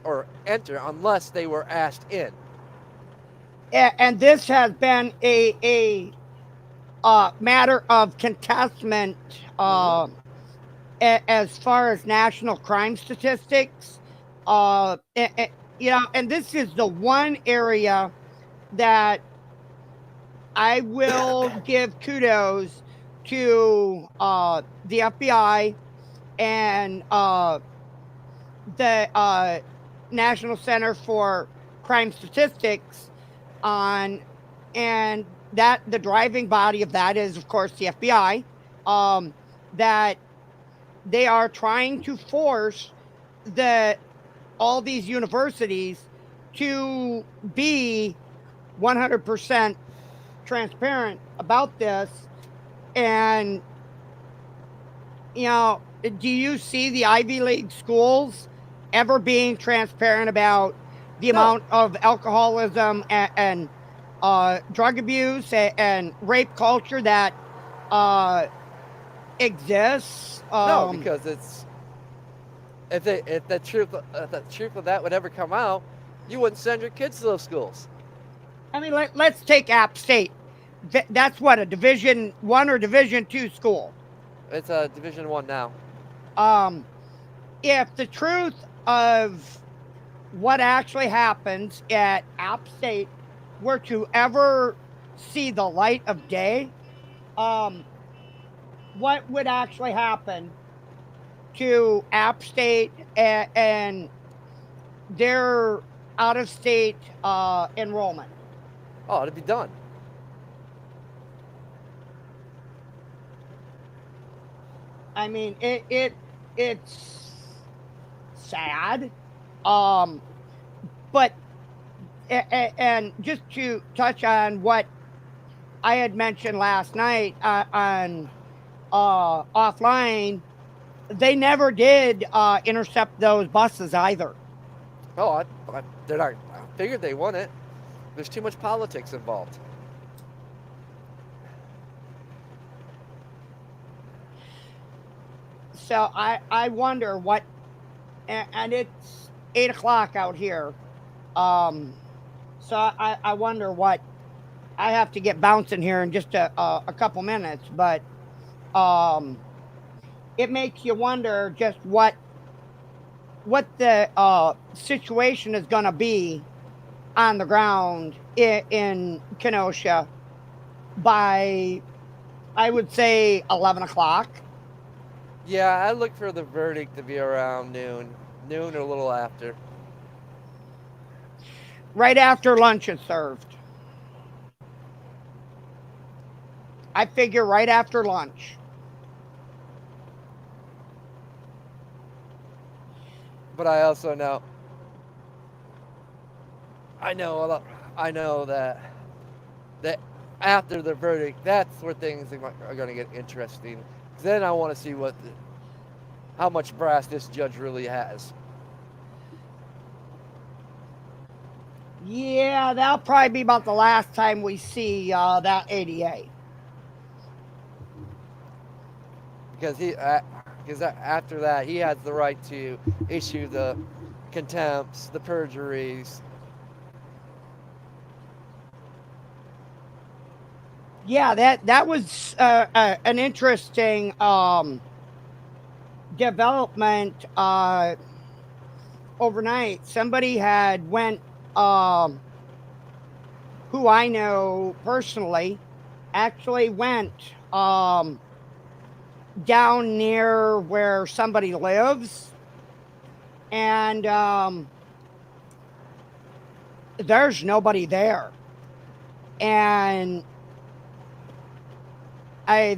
or enter unless they were asked in. and this has been a matter of contestment Mm-hmm. as far as national crime statistics. Uh, a- a- and this is the one area that I will give kudos to the FBI and the National Center for Crime Statistics on, and that the driving body of that is, of course, the FBI. Um, that they are trying to force the all these universities to be 100% transparent about this. And do you see the Ivy League schools ever being transparent about the No, amount of alcoholism and drug abuse and rape culture that uh, exists? no, because it's if the truth of that would ever come out, you wouldn't send your kids to those schools. I mean, let's take App State. That's what, a Division 1 or Division 2 school. It's a Division 1 now. Um, if the truth of what actually happens at App State were to ever see the light of day, um, what would actually happen to App State and their out of state enrollment? Oh, it'd be done. I mean, it's sad, um, but and just to touch on what I had mentioned last night on offline, they never did intercept those buses either. Oh, they're not. I figured they won it. There's too much politics involved. So I wonder what, and it's 8 o'clock out here. Um, so I wonder what, I have to get bouncing here in just a couple minutes, but um, it makes you wonder just what the situation is going to be on the ground in Kenosha by, I would say, 11 o'clock. Yeah, I look for the verdict to be around noon or a little after. Right after lunch is served. I figure right after lunch. But I also know, I know a lot, I know that after the verdict, that's where things are going to get interesting. 'Cause then I want to see how much brass this judge really has. Yeah, that'll probably be about the last time we see that ADA. Because after that he has the right to issue the contempts, the perjuries. Yeah, that was an interesting development overnight. Somebody had went, um, who I know personally, actually went down near where somebody lives, and there's nobody there. And I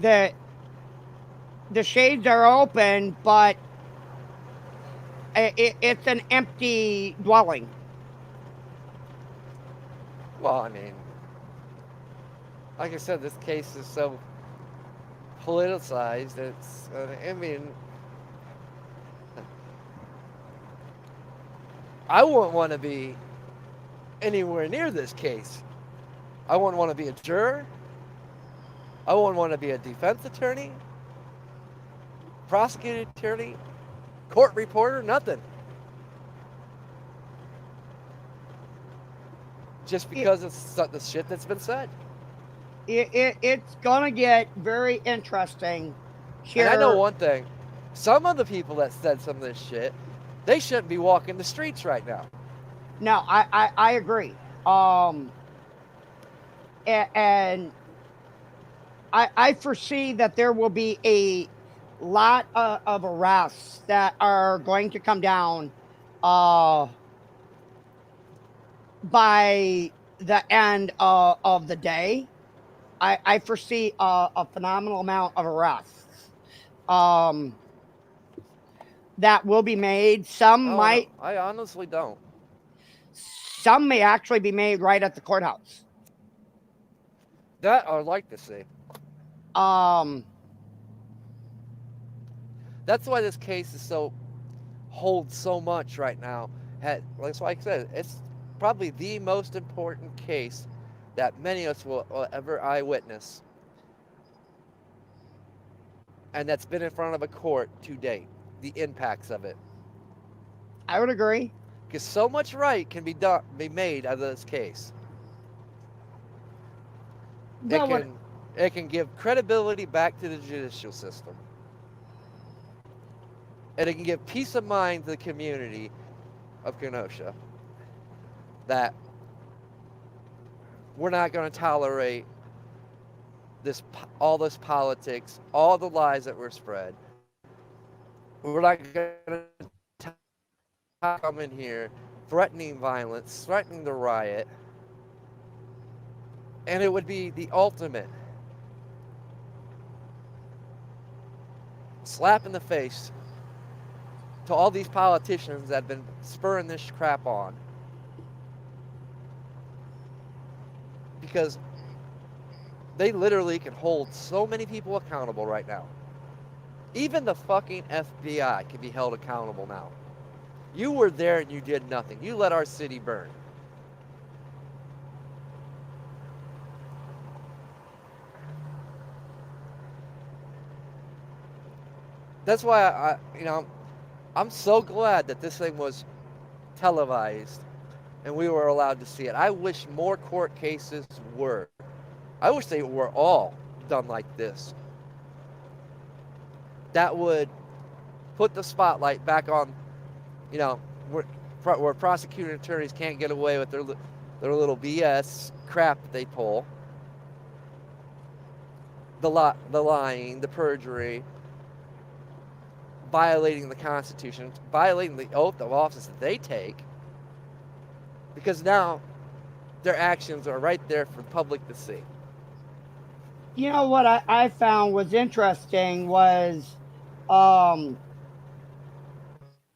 the shades are open, but it's an empty dwelling. Well, I mean, like I said, this case is so politicized. I mean, I wouldn't want to be anywhere near this case. I wouldn't want to be a juror. I wouldn't want to be a defense attorney, prosecuting attorney, court reporter, nothing. Just It, because of the shit that's been said. it's gonna get very interesting And I know here. one thing: some of the people that said some of this shit, they shouldn't be walking the streets right now. No, I agree. Um, and I foresee that there will be a lot of arrests that are going to come down uh, by the end of the day. I foresee a phenomenal amount of arrests um, that will be made. Oh no, I honestly don't. Some may actually be made right at the courthouse. That I'd like to see. Um, That's why this case is so holds so much right now. Like I said, it's probably the most important case that many of us will ever eyewitness, and that's been in front of a court to date. The impacts of it, I would agree. because so much right can be made out of this case. It Well, what can it can give credibility back to the judicial system, and it can give peace of mind to the community of Kenosha that we're not going to tolerate all this politics, all the lies that were spread. We're not going to come in here threatening violence, threatening the riot, and it would be the ultimate slap in the face to all these politicians that have been spurring this crap on. Because they literally can hold so many people accountable right now. Even the fucking FBI can be held accountable now. You were there and you did nothing. You let our city burn. That's why I'm so glad that this thing was televised and we were allowed to see it. I wish more court cases were. I wish they were all done like this. That would put the spotlight back on, you know, where prosecuting attorneys can't get away with their little BS crap that they pull. The lying, the perjury, violating the Constitution, violating the oath of office that they take, because now their actions are right there for the public to see. you know what I found was interesting was um,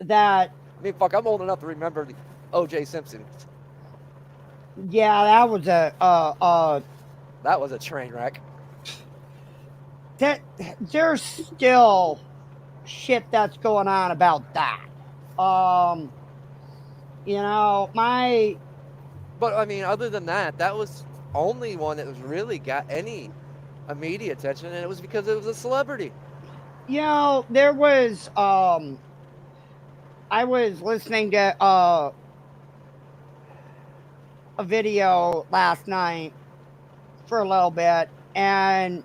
that I mean, fuck, I'm old enough to remember the O.J. Simpson. yeah, that was That was a train wreck. that there's still shit that's going on about that. Um, my But I mean, other than that, that was only one that was really got any immediate attention, and it was because it was a celebrity. there was I was listening to a video last night for a little bit, and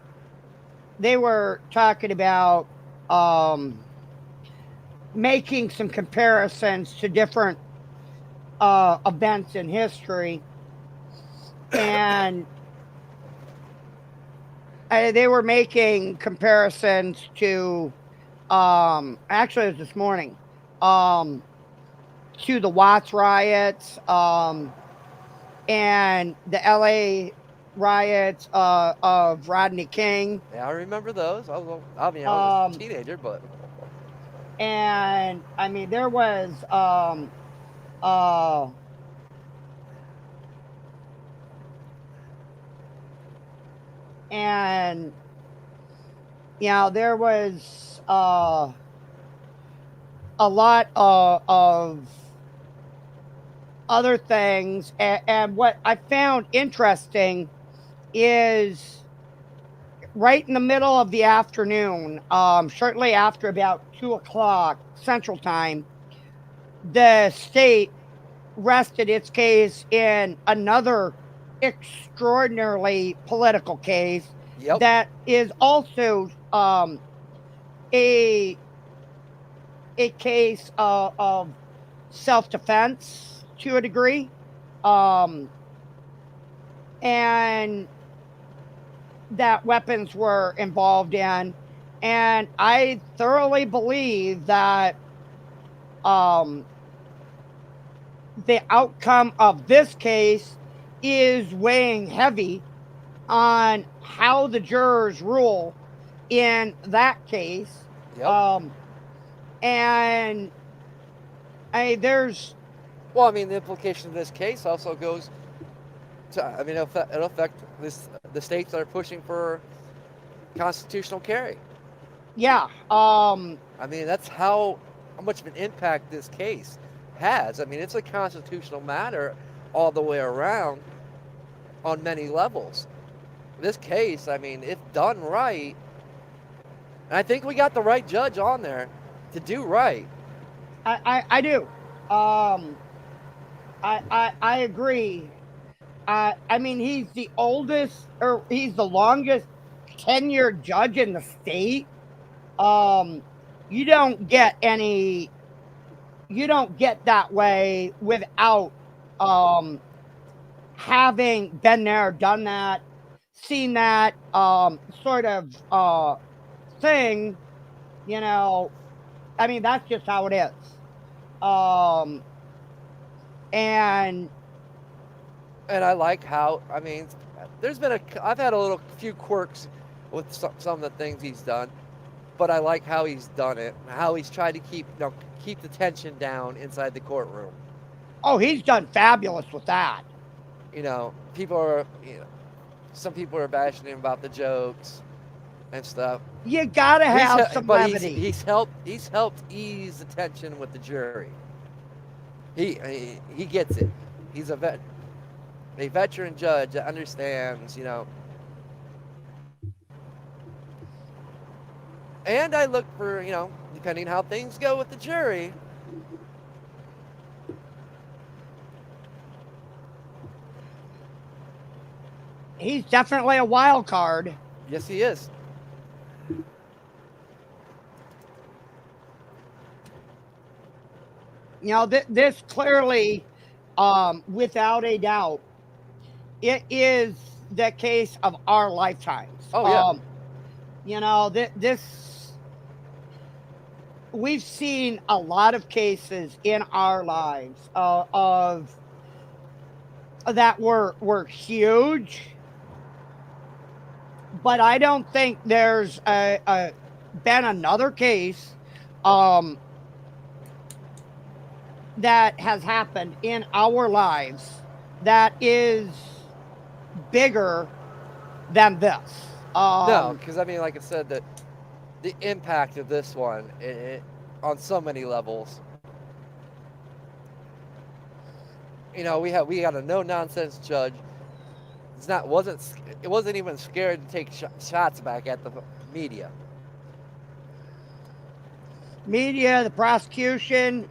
they were talking about um, making some comparisons to different events in history, and they were making comparisons to actually it was this morning um, to the Watts riots and the LA riots of Rodney King. Yeah, I remember those. I was a Um, teenager, but and I mean, there was uh, and there was a lot of other things, and what I found interesting is right in the middle of the afternoon, shortly after about 2 o'clock Central Time, the state rested its case in another extraordinarily political case Yep. that is also a a case of self defense to a degree, um, and that weapons were involved in. And I thoroughly believe that um, the outcome of this case is weighing heavy on how the jurors rule in that case. Yep. Um, and there's, Well, I mean, the implication of this case also goes to, I mean, it'll affect the states that are pushing for constitutional carry. yeah, I mean, that's how much of an impact this case has. I mean, it's a constitutional matter all the way around on many levels. This case, I mean, if done right, and I think we got the right judge on there to do right. I do. Um, I agree. I mean, he's the oldest, or he's the longest tenured judge in the state. Um, you don't get any, you don't get that way without um, having been there, done that, seen that sort of thing. You know, I mean, that's just how it is. Um, and And I like how, I mean, I've had a little few quirks with some of the things he's done, but I like how he's done it, how he's tried to keep the tension down inside the courtroom. oh, he's done fabulous with that. People are, some people are bashing him about the jokes and stuff. You gotta have some But levity. he's helped ease the tension with the jury. He gets it. He's a veteran judge that understands, and I look for, depending how things go with the jury. He's definitely a wild card. Yes, he is. This clearly, without a doubt, it is the case of our lifetimes. Oh yeah. This we've seen a lot of cases in our lives of that were huge, but I don't think there's been another case um, that has happened in our lives that is bigger than this. No, because I mean, like I said, that the impact of this one on so many levels. We got a no nonsense judge. It wasn't even scared to take shots back at the media. Media, the prosecution,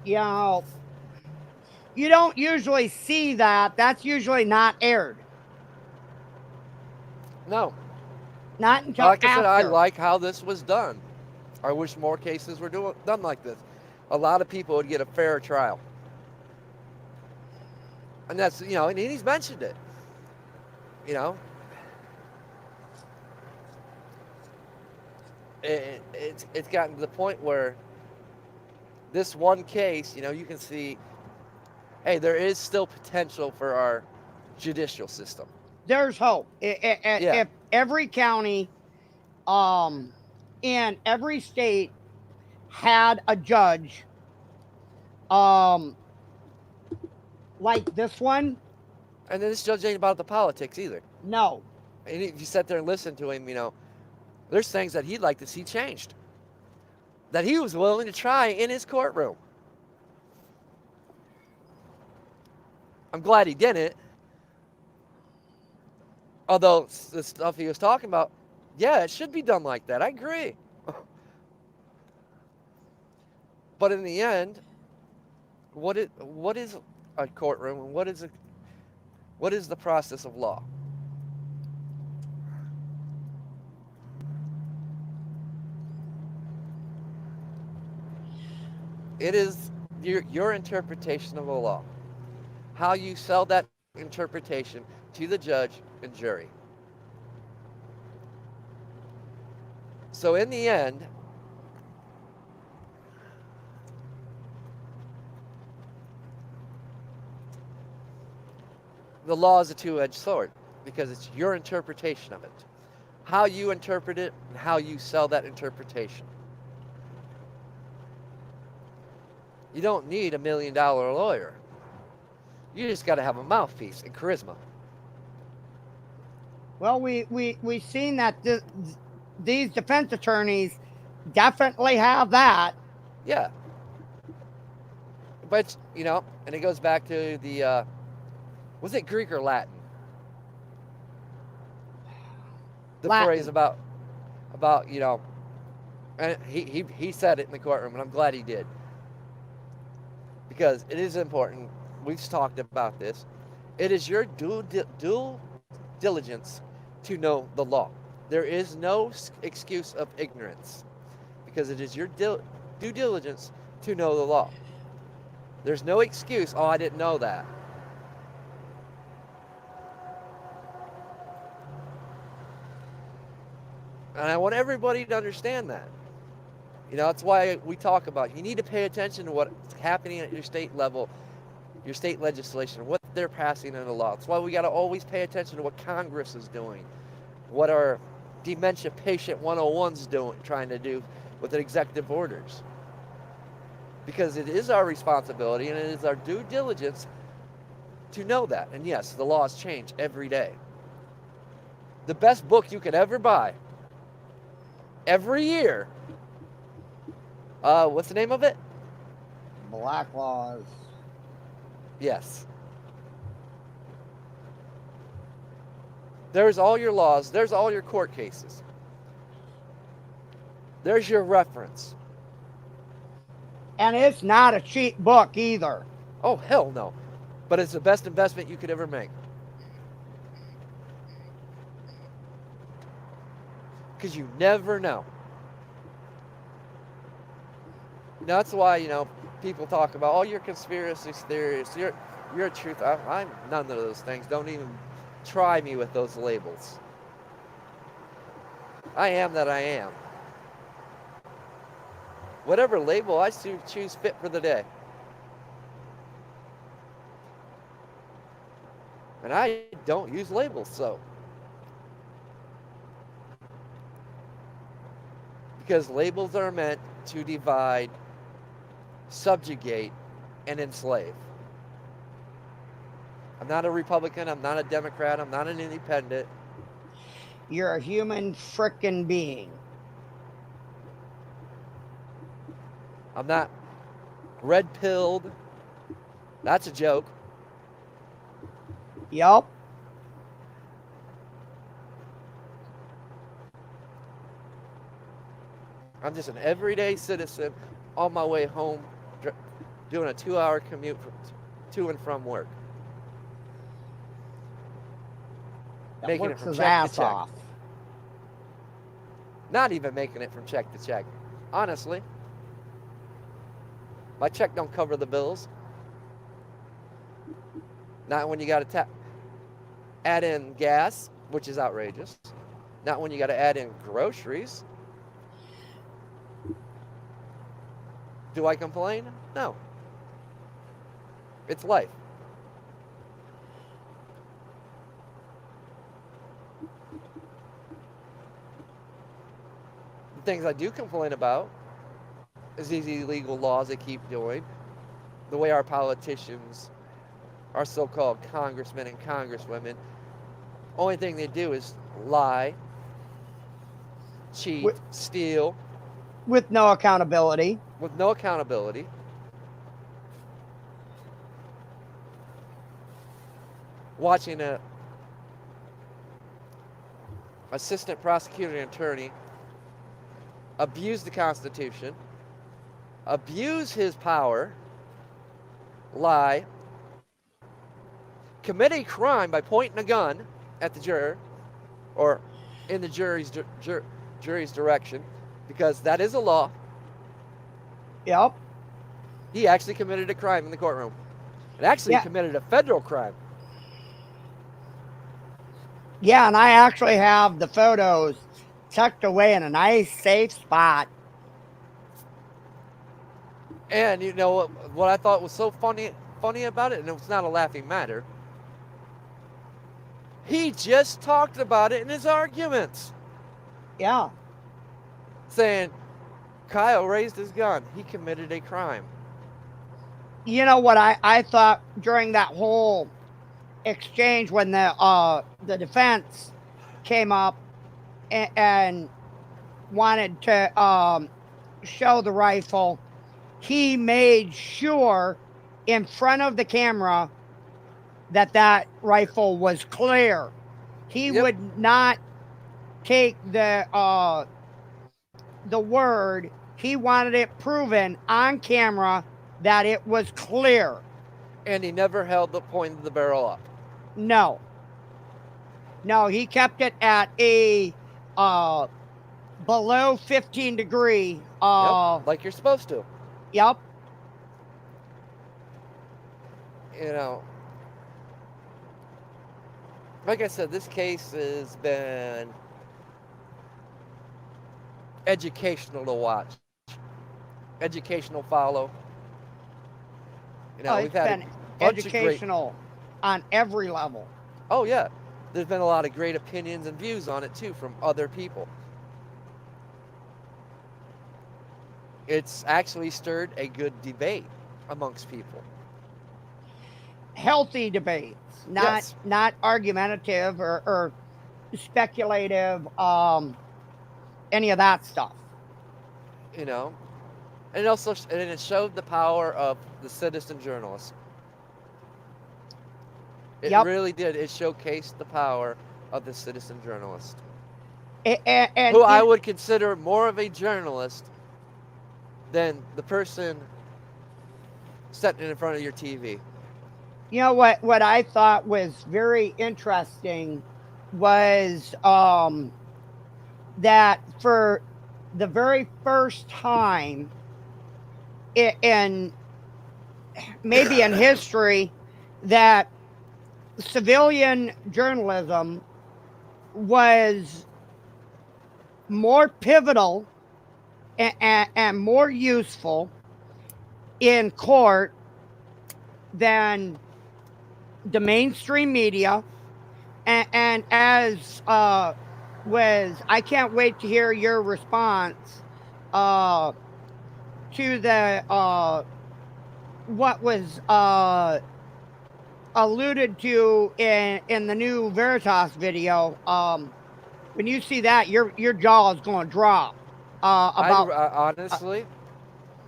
you know, you don't usually see that. That's usually not aired. No, Not until like I said, I after. like how this was done. I wish more cases were done like this. A lot of people would get a fair trial, and that's and he's mentioned it. You know, it's gotten to the point where this one case, you can see, hey, there is still potential for our judicial system. There's hope. Yeah. If every county um, in every state had a judge um, like this one, And then this judge ain't about the politics either. No. And if you sit there and listen to him, there's things that he'd like to see changed that he was willing to try in his courtroom. I'm glad he didn't. Although the stuff he was talking about, yeah, it should be done like that. I agree. But in the end, what is a courtroom and what is the process of law? It is your interpretation of a law, how you sell that interpretation to the judge and jury. So in the end, the law is a two-edged sword because it's your interpretation of it, how you interpret it, and how you sell that interpretation. You don't need $1 million lawyer. You just got to have a mouthpiece and charisma. Well, we've seen that these defense attorneys definitely have that. Yeah, but and it goes back to the was it Greek or Latin? The Latin. phrase about and he said it in the courtroom, and I'm glad he did because it is important. We've talked about this. It is your due diligence to know the law. There is no excuse of ignorance because it is your due diligence to know the law. There's no excuse, oh, I didn't know that. And I want everybody to understand that. That's why we talk about you need to pay attention to what's happening at your state level, your state legislation, what they're passing into law. That's why we got to always pay attention to what Congress is doing, what our dementia patient 101's doing, trying to do with the executive orders. Because it is our responsibility and it is our due diligence to know that. And yes, the laws change every day. The best book you could ever buy, every year, what's the name of it? Black laws. Yes. There's all your laws. There's all your court cases. There's your reference. And it's not a cheap book either. Oh, hell no. But it's the best investment you could ever make. Because you never know. That's why, people talk about, oh, you're conspiracy theorists, you're a truth. I'm none of those things. Don't even try me with those labels. I am that I am. Whatever label I choose fit for the day. And I don't use labels, so. Because labels are meant to divide, subjugate, and enslave. I'm not a Republican, I'm not a Democrat, I'm not an independent. You're a human frickin' being. I'm not red-pilled. That's a joke. Yup. I'm just an everyday citizen on my way home, doing a 2-hour commute to and from work. That Making it works from his check to ass check. off. Not even making it from check to check. Honestly. My check don't cover the bills. Not when you got to add in gas, which is outrageous. Not when you got to add in groceries. Do I complain? No. It's life. The things I do complain about is these illegal laws they keep doing, the way our politicians our so-called congressmen and congresswomen, only thing they do is lie, cheat, with, steal, with no accountability. with no accountability. Watching a assistant prosecuting attorney abuse the Constitution, abuse his power, lie, commit a crime by pointing a gun at the juror or in the jury's direction, because that is a law. Yep. He actually committed a crime in the courtroom, and actually Yeah. committed a federal crime. Yeah, and I actually have the photos tucked away in a nice safe spot. And you know what I thought was so funny about it, and it was not a laughing matter. He just talked about it in his arguments, Yeah. saying Kyle raised his gun. He committed a crime. You know what I thought during that whole exchange when the defense came up and wanted to show the rifle, he made sure in front of the camera that that rifle was clear. He Yep. would not take the word. He wanted it proven on camera that it was clear. And he never held the point of the barrel up. No, no, he kept it at a below 15 degree. Yep, like you're supposed to. Yep. You know, like I said, this case has been educational to watch, educational follow. You know, we've It's had a been bunch of great. educational on every level. Oh yeah, there's been a lot of great opinions and views on it too from other people. It's actually stirred a good debate amongst people. Healthy debates, Yes, not argumentative or speculative, any of that stuff. you know, and it showed the power of the citizen journalist. It Yep. really did. It showcased the power of the citizen journalist, And who I would consider more of a journalist than the person sitting in front of your TV. you know what I thought was very interesting was that for the very first time in maybe in history that civilian journalism was more pivotal and more useful in court than the mainstream media. And as was, I can't wait to hear your response uh, to the what was alluded to in the new Veritas video. When you see that, your jaw is going to drop. About uh, Honestly,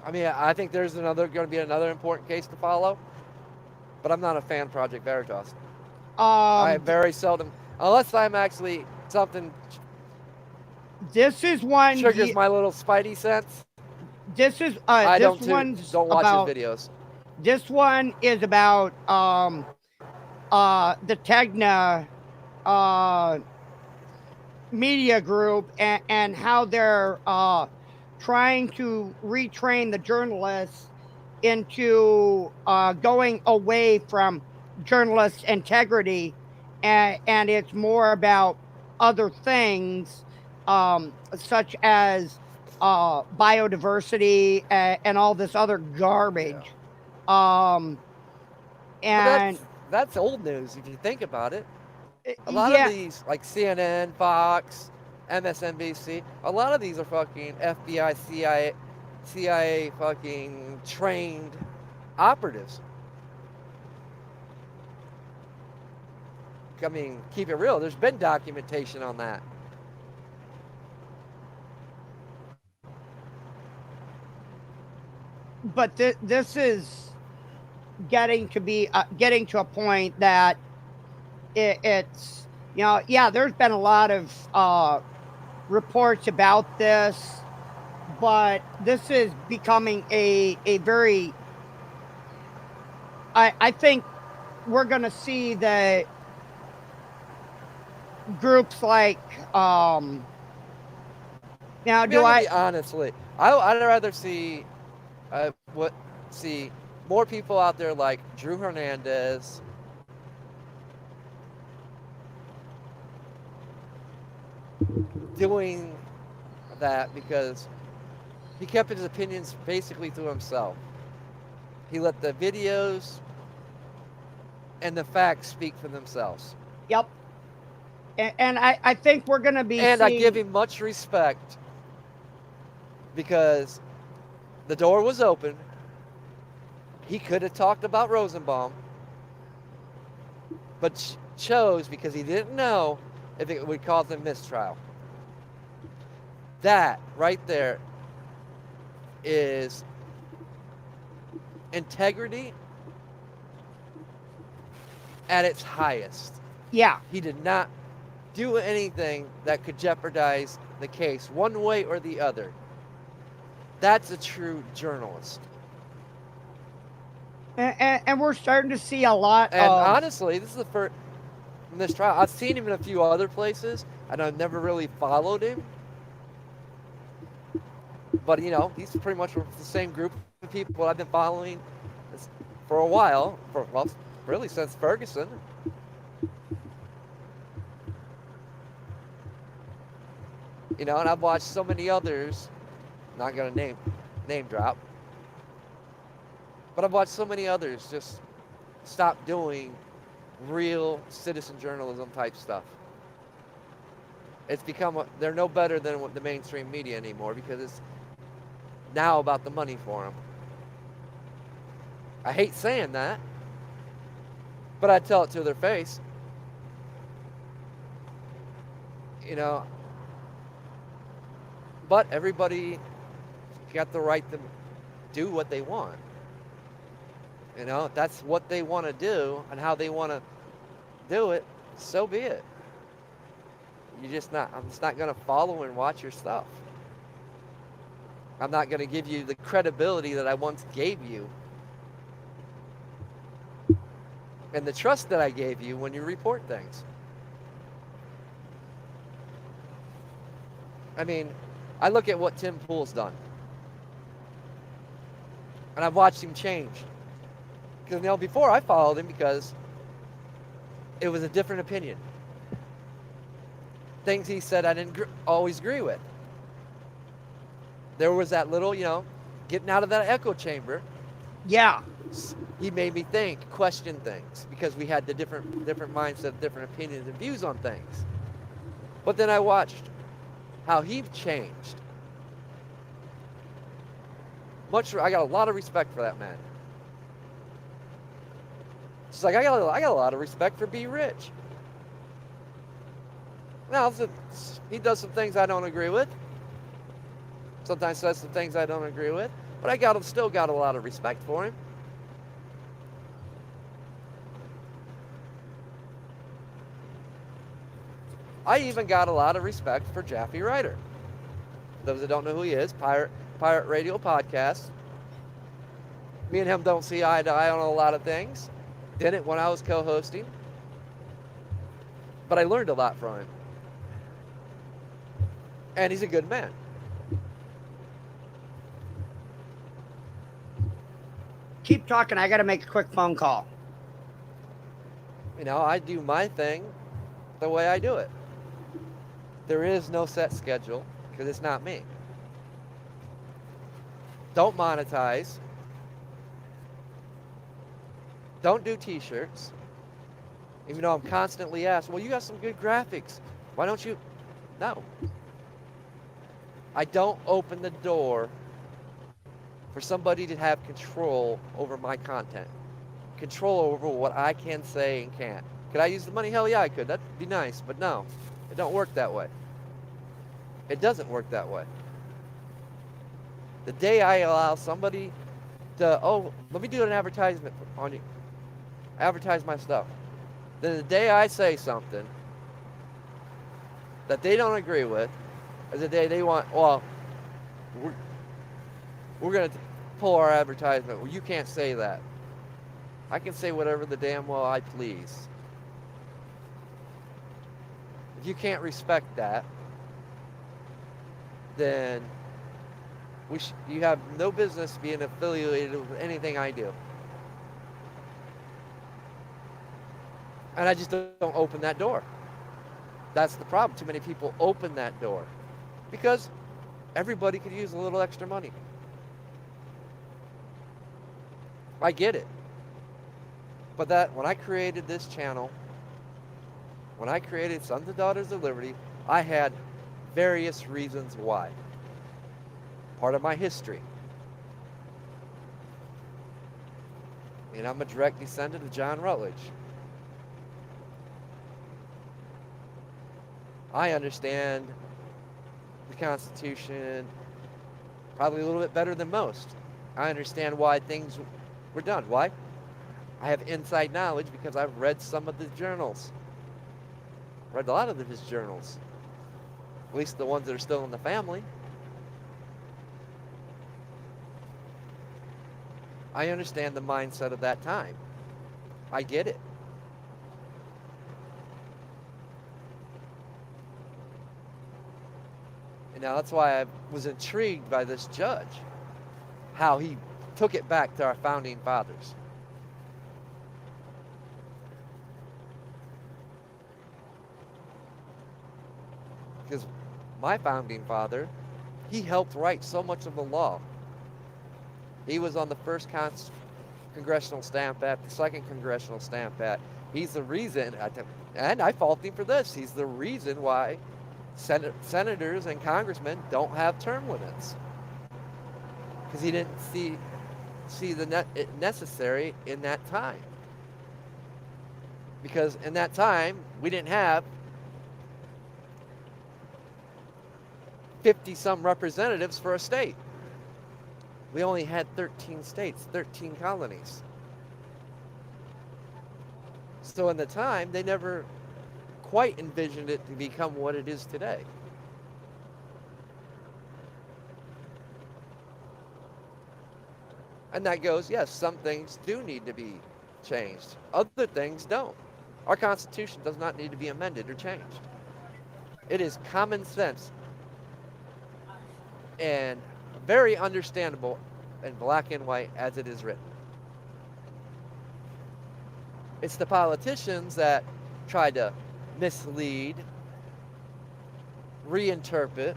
I mean, I think there's going to be another important case to follow, but I'm not a fan of Project Veritas. I um, very seldom, unless I'm actually something this is one. triggers my little spidey sense. This is I this don't one's watch his about. videos. This one is about the Tegna uh, media group and how they're trying to retrain the journalists into going away from journalist integrity, and it's more about other things, such as biodiversity and all this other Yeah. garbage. Um, But and that's old news if you think about it. A lot of yeah, these, like CNN, Fox, MSNBC, a lot of these are fucking FBI, CIA fucking trained operatives. I mean, keep it real. There's been documentation on that. But this is getting to a point that it's, yeah, there's been a lot of reports about this, but this is becoming a very, I think we're going to see that groups like, now I mean, do I'm gonna I, be honestly. I'd rather see what see more people out there like Drew Hernandez, doing that because he kept his opinions basically to himself. He let the videos and the facts speak for themselves. yep. And I think we're going to be And I give seeing, him much respect because the door was open. He could have talked about Rosenbaum, but chose because he didn't know if it would cause a mistrial. That right there is integrity at its highest. yeah. He did not do anything that could jeopardize the case one way or the other. That's a true journalist. And we're starting to see a lot And of, honestly, this is the first in this trial. I've seen him in a few other places, and I've never really followed him. But he's pretty much with the same group of people I've been following for a while, well, really since Ferguson. And I've watched so many others. Not gonna name drop, but I've watched so many others just stop doing real citizen journalism type stuff. It's become they're no better than the mainstream media anymore because it's now about the money for them. I hate saying that, but I tell it to their face. You know, but everybody got the right to do what they want. If that's what they want to do and how they want to do it, so be it. I'm just not going to follow and watch your stuff. I'm not going to give you the credibility that I once gave you and the trust that I gave you when you report things. I mean, I look at what Tim Pool's done, and I've watched him change. Because before I followed him because it was a different opinion. Things he said I didn't always agree with. There was that little, getting out of that echo chamber. yeah. He made me think, question things, because we had the different mindset, different opinions and views on things. But then I watched how he changed. I got a lot of respect for that man. It's like I got a lot of respect for B. Rich. Now he does some things I don't agree with. Sometimes says some things I don't agree with, but still got a lot of respect for him. I even got a lot of respect for Jaffe Ryder. Those that don't know who he is, Pirate Radio Podcast. Me and him don't see eye to eye on a lot of things. Didn't when I was co-hosting. But I learned a lot from him. And he's a good man. Keep talking. I got to make a quick phone call. I do my thing the way I do it. There is no set schedule because it's not me. Don't monetize. Don't do t-shirts. Even though I'm constantly asked, well, you got some good graphics. Why don't you? No. I don't open the door for somebody to have control over my content. Control over what I can say and can't. Could I use the money? Hell yeah, I could. That'd be nice. But no, it don't work that way. It doesn't work that way. The day I allow somebody to, oh, let me do an advertisement on you, advertise my stuff. Then the day I say something that they don't agree with is the day they want, well, we're, we're going to pull our advertisement. Well, you can't say that. I can say whatever the damn well I please. If you can't respect that, then you have no business being affiliated with anything I do. And I just don't open that door. That's the problem. Too many people open that door because everybody could use a little extra money. I get it. But that when I created this channel, when I created Sons and Daughters of Liberty, I had various reasons why. Part of my history. And I'm a direct descendant of John Rutledge. I understand the Constitution probably a little bit better than most. I understand why things were done. Why? I have inside knowledge because I've read some of the journals. Read a lot of his journals. At least the ones that are still in the family. I understand the mindset of that time. I get it. And now that's why I was intrigued by this judge, how he took it back to our founding fathers. Because my founding father, he helped write so much of the law. He was on the first Congressional Stamp Act, the second Congressional Stamp Act. He's the reason, and I fault him for this, he's the reason why senators and congressmen don't have term limits. Because he didn't see it necessary in that time. Because in that time, we didn't have 50-some representatives for a state. We only had 13 states, 13 colonies. So in the time, they never quite envisioned it to become what it is today. And that goes, yes, some things do need to be changed. Other things don't. Our Constitution does not need to be amended or changed. It is common sense and very understandable in black and white as it is written. It's the politicians that try to mislead, reinterpret,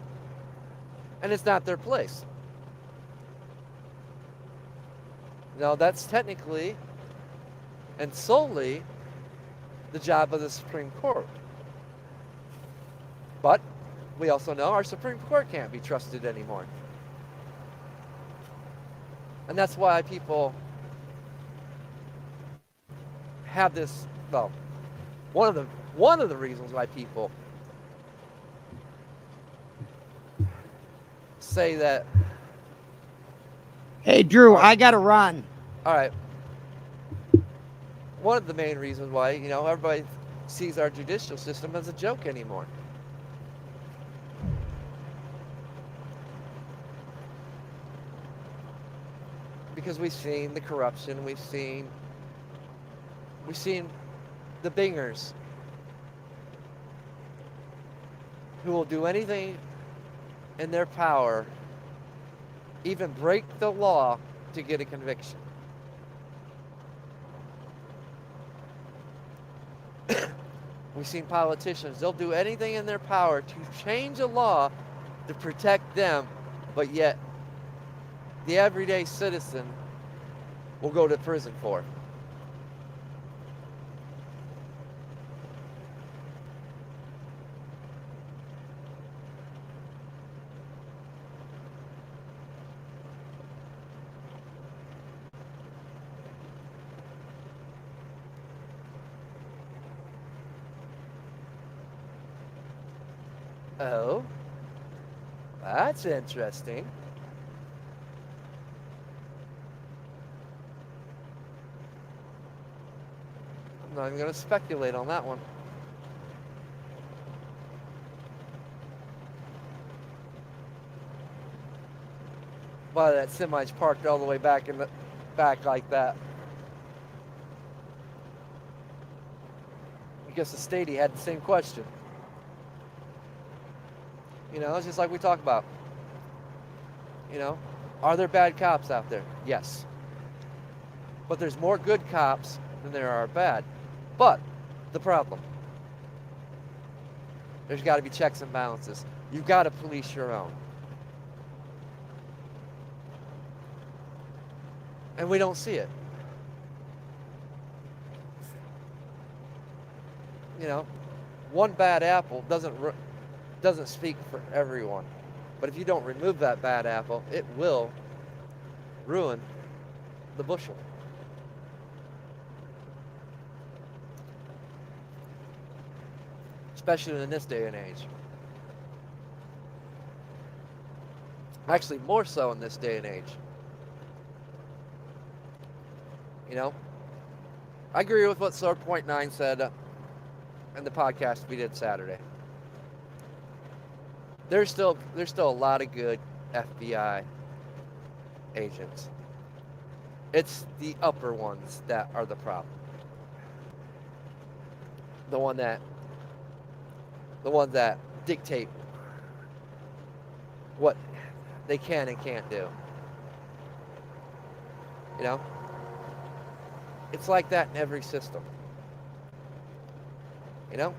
and it's not their place. Now, that's technically and solely the job of the Supreme Court. But we also know our Supreme Court can't be trusted anymore. And that's why people have this, well, one of the reasons why people say that. Hey, Drew, I got to run. All right. One of the main reasons why, everybody sees our judicial system as a joke anymore. Because we've seen the corruption, we've seen the bingers who will do anything in their power, even break the law to get a conviction. We've seen politicians, they'll do anything in their power to change a law to protect them, but yet the everyday citizen will go to prison for. Oh, that's interesting. I'm not even going to speculate on that one. Why that semi's parked all the way back in the back like that? I guess the statey had the same question. It's just like we talk about. You know, are there bad cops out there? Yes. But there's more good cops than there are bad. But the problem, there's got to be checks and balances. You've got to police your own. And we don't see it. You know, one bad apple doesn't speak for everyone. But if you don't remove that bad apple, it will ruin the bushel. Especially in this day and age. Actually, more so in this day and age. You know, I agree with what Sword Point 9 said in the podcast we did Saturday. There's still a lot of good FBI agents. It's the upper ones that are the problem. The one that the ones that dictate what they can and can't do. You know? It's like that in every system. You know?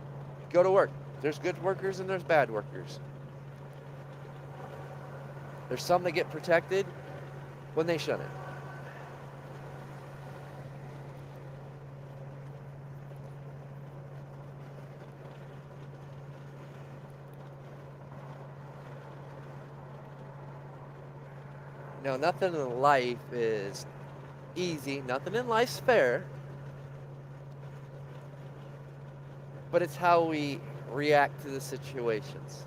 Go to work. There's good workers and there's bad workers. There's some that get protected when they shouldn't. Nothing in life is easy. Nothing in life's fair. But it's how we react to the situations.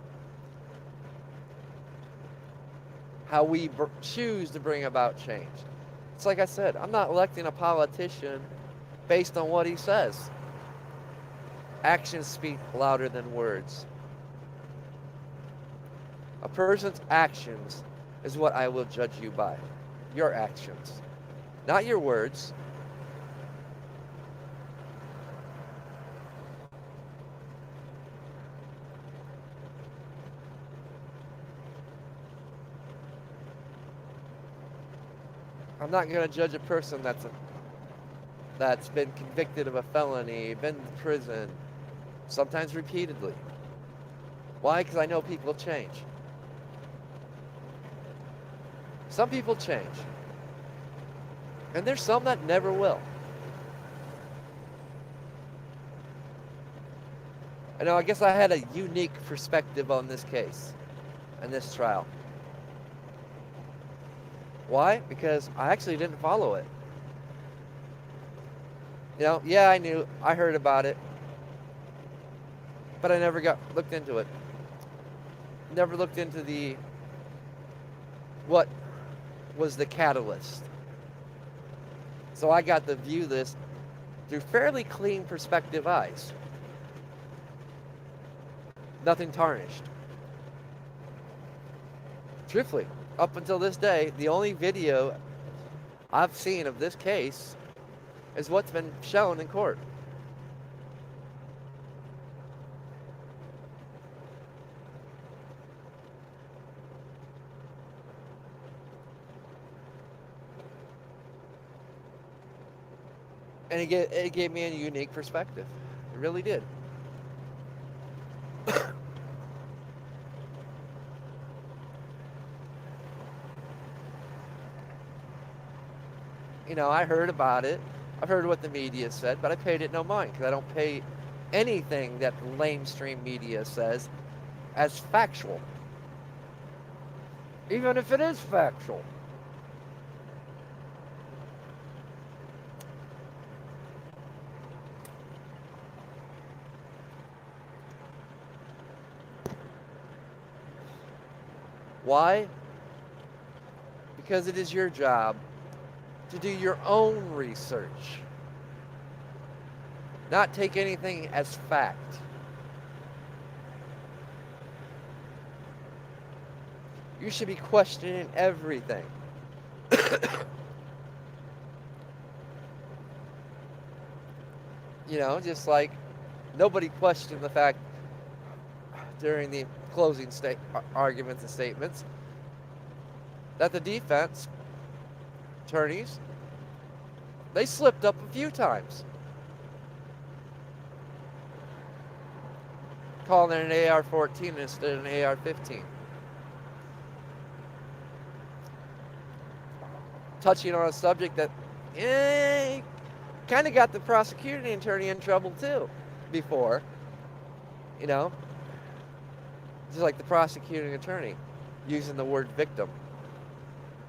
How we choose to bring about change. It's like I said, I'm not electing a politician based on what he says. Actions speak louder than words. A person's actions is what I will judge you by. Your actions, not your words. I'm not going to judge a person that's been convicted of a felony, been to prison, sometimes repeatedly. Why? Because I know people change. Some people change. And there's some that never will. I guess I had a unique perspective on this case and this trial. Why? Because I actually didn't follow it. Yeah, I heard about it, but I never looked into it. Never looked into what was the catalyst. So I got to view this through fairly clean perspective eyes. Nothing tarnished. Truthfully, up until this day, the only video I've seen of this case is what's been shown in court. And it gave me a unique perspective. It really did. I heard about it. I've heard what the media said, but I paid it no mind because I don't pay anything that the lamestream media says as factual. Even if it is factual. Why? Because it is your job to do your own research, not take anything as fact. You should be questioning everything. Just like nobody questioned the fact during the closing arguments and statements that the defense attorneys, they slipped up a few times, calling it an AR-14 instead of an AR-15. Touching on a subject that kind of got the prosecuting attorney in trouble too before, you know, just like the prosecuting attorney using the word victim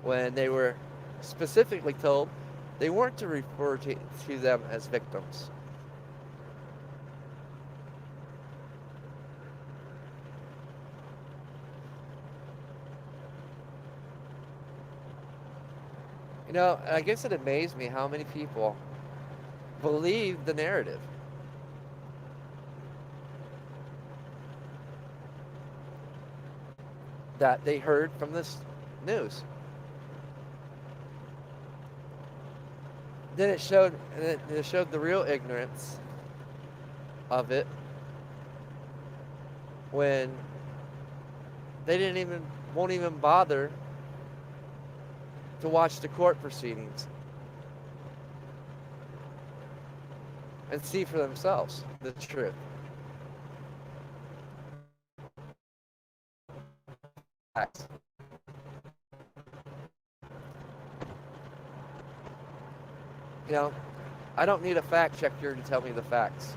when they were specifically told they weren't to refer to them as victims. I guess it amazed me how many people believe the narrative. That they heard from this news. Then it showed the real ignorance of it when they won't even bother to watch the court proceedings and see for themselves the truth. Facts. I don't need a fact checker to tell me the facts.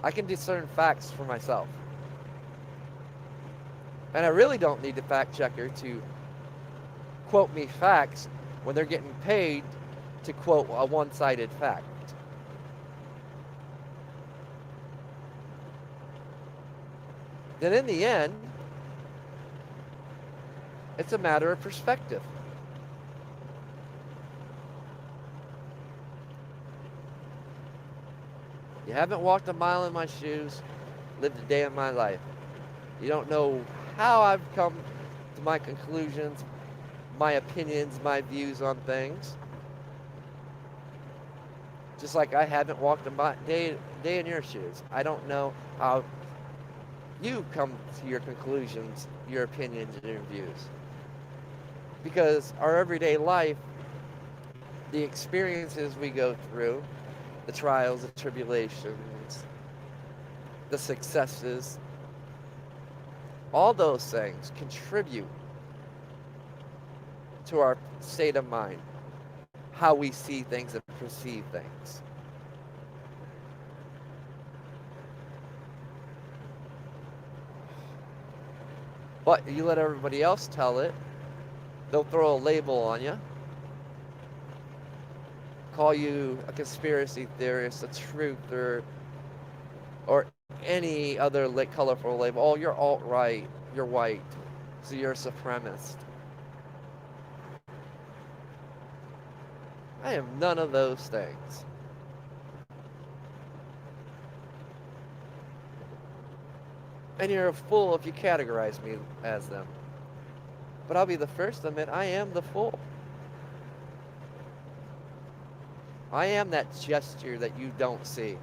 I can discern facts for myself. And I really don't need a fact checker to quote me facts when they're getting paid to quote a one-sided fact. Then in the end, it's a matter of perspective. You haven't walked a mile in my shoes, lived a day in my life. You don't know how I've come to my conclusions, my opinions, my views on things. Just like I haven't walked a day in your shoes. I don't know how you come to your conclusions, your opinions, and your views. Because our everyday life, the experiences we go through, the trials, the tribulations, the successes, all those things contribute to our state of mind, how we see things and perceive things. But you let everybody else tell it, they'll throw a label on you, call you a conspiracy theorist, a truther, or any other colorful label. Oh, you're alt-right, you're white, so you're a supremacist. I am none of those things. And you're a fool if you categorize me as them. But I'll be the first to admit I am the fool. I am that gesture that you don't see,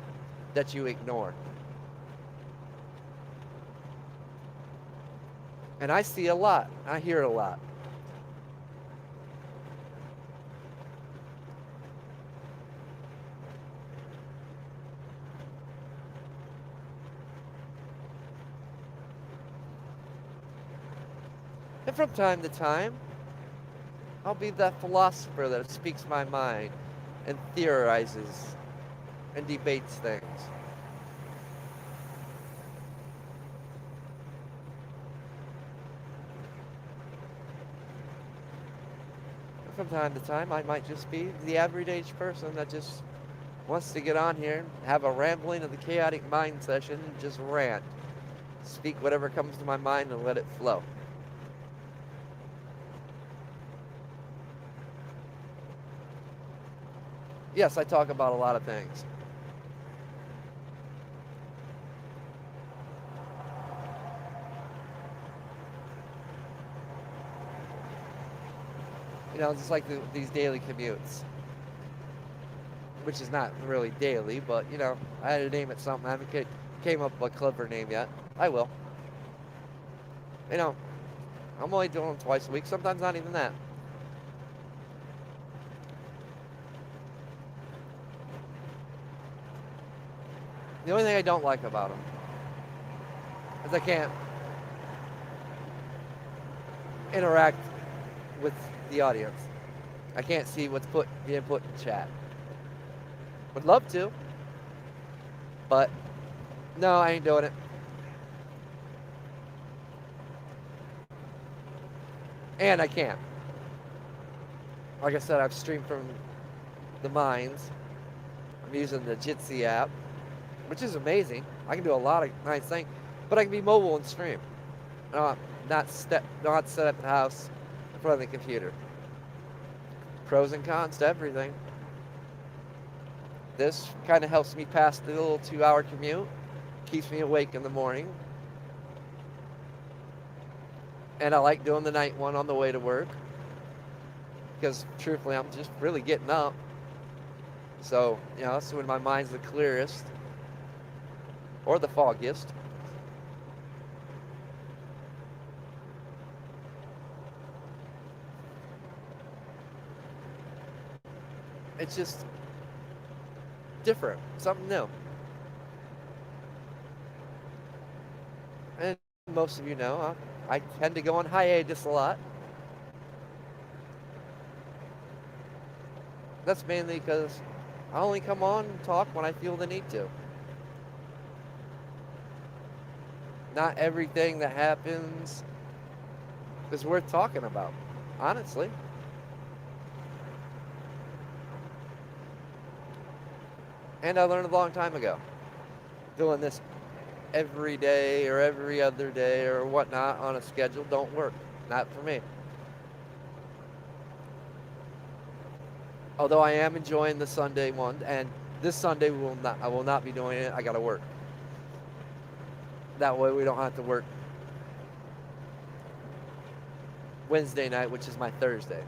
that you ignore. And I see a lot. I hear a lot. And from time to time, I'll be that philosopher that speaks my mind and theorizes and debates things. And from time to time, I might just be the average age person that just wants to get on here and have a rambling of the chaotic mind session and just rant speak whatever comes to my mind and let it flow. Yes, I talk about a lot of things. Just like these daily commutes, which is not really daily, but I had to name it something. I haven't came up with a clever name yet. I will. You know, I'm only doing them twice a week. Sometimes not even that. The only thing I don't like about them is I can't interact with the audience. I can't see what's being put in chat. Would love to, but no, I ain't doing it. And I can't. Like I said, I've streamed from the mines. I'm using the Jitsi app, which is amazing. I can do a lot of nice things, but I can be mobile and stream. Not set at the house in front of the computer. Pros and cons to everything. This kind of helps me pass the little 2-hour commute, keeps me awake in the morning. And I like doing the night one on the way to work because truthfully, I'm just really getting up. So, that's when my mind's the clearest or the foggiest. It's just different, something new. And most of you know, I tend to go on hiatus a lot. That's mainly because I only come on and talk when I feel the need to. Not everything that happens is worth talking about, honestly. And I learned a long time ago. Doing this every day or every other day or whatnot on a schedule don't work. Not for me. Although I am enjoying the Sunday one, and this Sunday I will not be doing it. I gotta work. That way we don't have to work Wednesday night, which is my Thursday.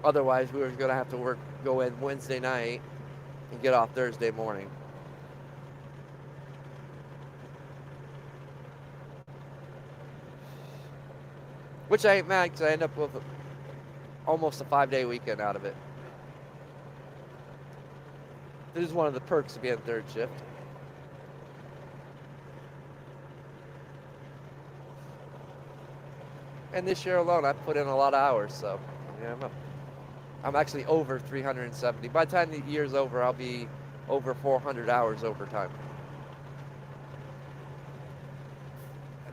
Otherwise, we were gonna have to go in Wednesday night and get off Thursday morning. Which I ain't mad because I end up with almost a 5-day weekend out of it. This is one of the perks of being third shift. And this year alone, I've put in a lot of hours, so I'm actually over 370. By the time the year's over, I'll be over 400 hours overtime.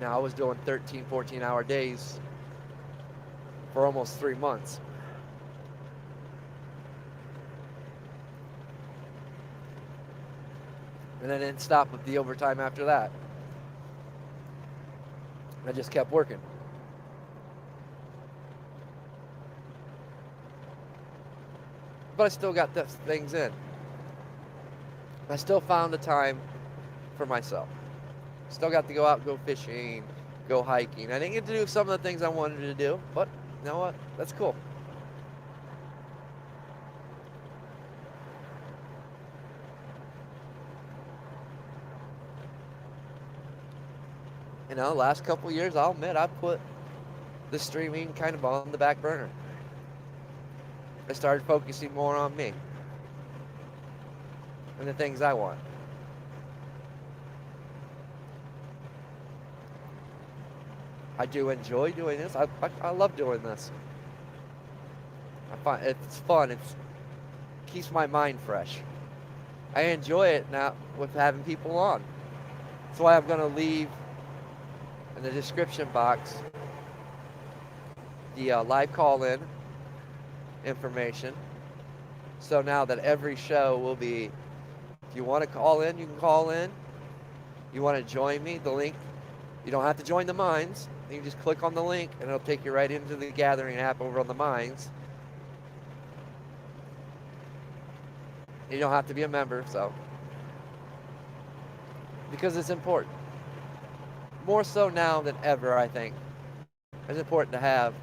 Now, I was doing 13, 14-hour days for almost 3 months. And I didn't stop with the overtime after that. I just kept working. But I still got things in. I still found the time for myself. Still got to go out and go fishing, go hiking. I didn't get to do some of the things I wanted to do, but you know what? That's cool. Last couple of years, I'll admit, I put the streaming kind of on the back burner. I started focusing more on me and the things I want. I do enjoy doing this. I love doing this. I find it's fun. It keeps my mind fresh. I enjoy it now with having people on. That's why I'm going to leave in the description box the live call-in information. So now that every show will be If you want to call in, you can call in. You want to join me, the link, you don't have to join the Minds. You can just click on the link and it'll take you right into the Gathering app over on the Minds. You don't have to be a member, so. Because it's important. More so now than ever, I think. It's important to have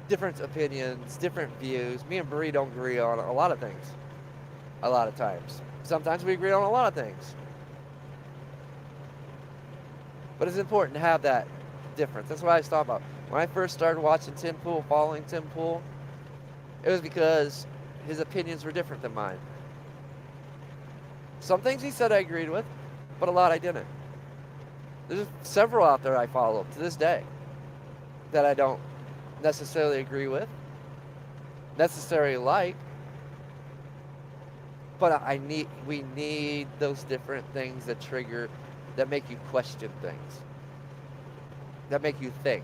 different opinions, different views. Me and Bree don't agree on a lot of things. A lot of times. Sometimes we agree on a lot of things. But it's important to have that difference. That's what I was talking about. When I first started watching Tim Pool, following Tim Pool, it was because his opinions were different than mine. Some things he said I agreed with, but a lot I didn't. There's several out there I follow to this day that I don't necessarily agree with, necessarily like, but we need those different things that trigger, that make you question things, that make you think.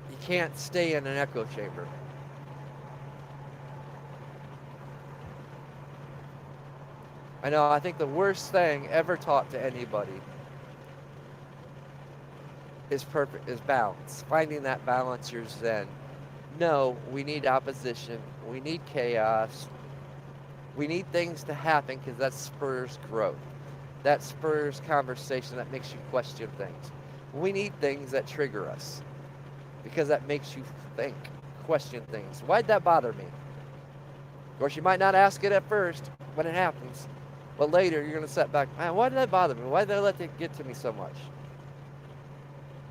You can't stay in an echo chamber. I know, I think the worst thing ever taught to anybody is balance. Finding that balance, your zen. No, we need opposition. We need chaos. We need things to happen because that spurs growth. That spurs conversation, that makes you question things. We need things that trigger us because that makes you think, question things. Why'd that bother me? Of course, you might not ask it at first when it happens, but later you're going to set back, man, why did that bother me? Why did I let it get to me so much?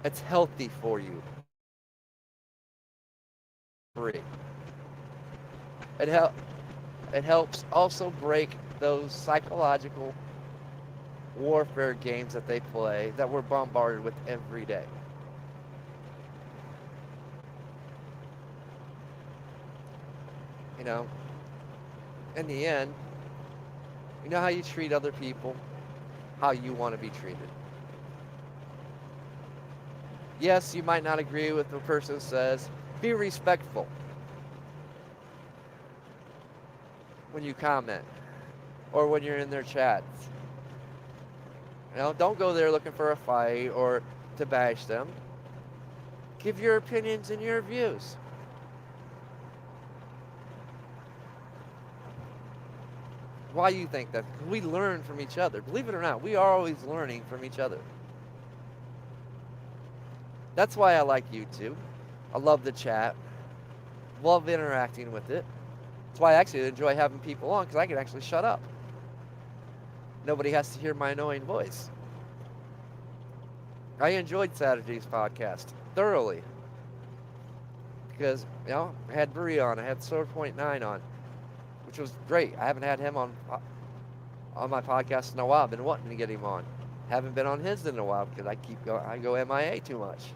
It's healthy for you. Free. It, hel- it helps also break those psychological warfare games that they play that we're bombarded with every day. You know, in the end, you know how you treat other people, how you want to be treated. Yes, you might not agree with what the person says. Be respectful when you comment or when you're in their chats. You know, don't go there looking for a fight or to bash them. Give your opinions and your views. Why you think that? Because we learn from each other. Believe it or not, we are always learning from each other. That's why I like YouTube. I love the chat. Love interacting with it. That's why I actually enjoy having people on, because I can actually shut up. Nobody has to hear my annoying voice. I enjoyed Saturday's podcast thoroughly. Because, you know, I had Bree on, I had Sword.9 on, which was great. I haven't had him on my podcast in a while. I've been wanting to get him on. Haven't been on his in a while because I go MIA too much.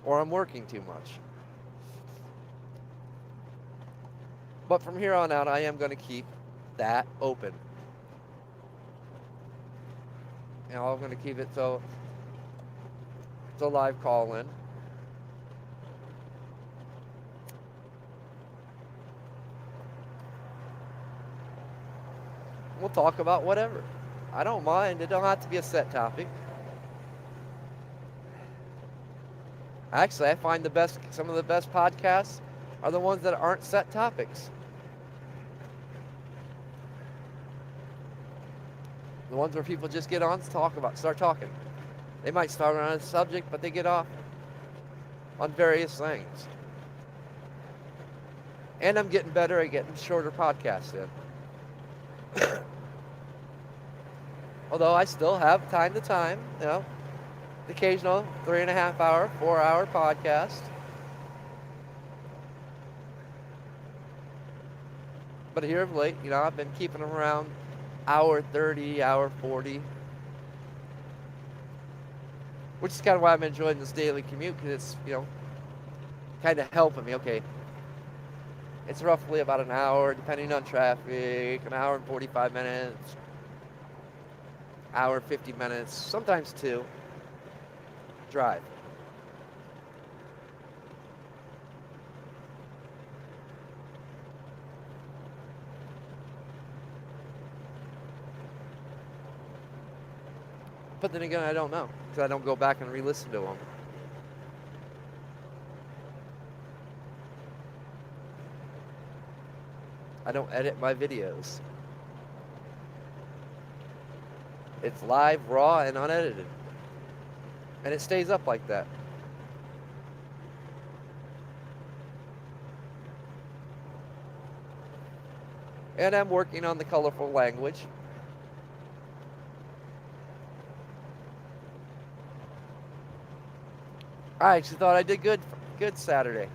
Or I'm working too much. But from here on out, I am going to keep that open. You know, I'm going to keep it so it's a live call-in. We'll talk about whatever. I don't mind. It don't have to be a set topic. Actually, I find some of the best podcasts are the ones that aren't set topics. The ones where people just get on to start talking. They might start on a subject, but they get off on various things. And I'm getting better at getting shorter podcasts in. Although I still have time to time, you know, the occasional 3.5 hour, 4 hour podcast. But here of late, you know, I've been keeping them around hour 30, hour 40. Which is kind of why I'm enjoying this daily commute, because it's, you know, kind of helping me. Okay, it's roughly about an hour, depending on traffic, an hour and 45 minutes, hour and 50 minutes, sometimes 2, drive. But then again, I don't know because I don't go back and re-listen to them. I don't edit my videos. It's live, raw, and unedited, and it stays up like that. And I'm working on the colorful language. I actually thought I did good Saturday.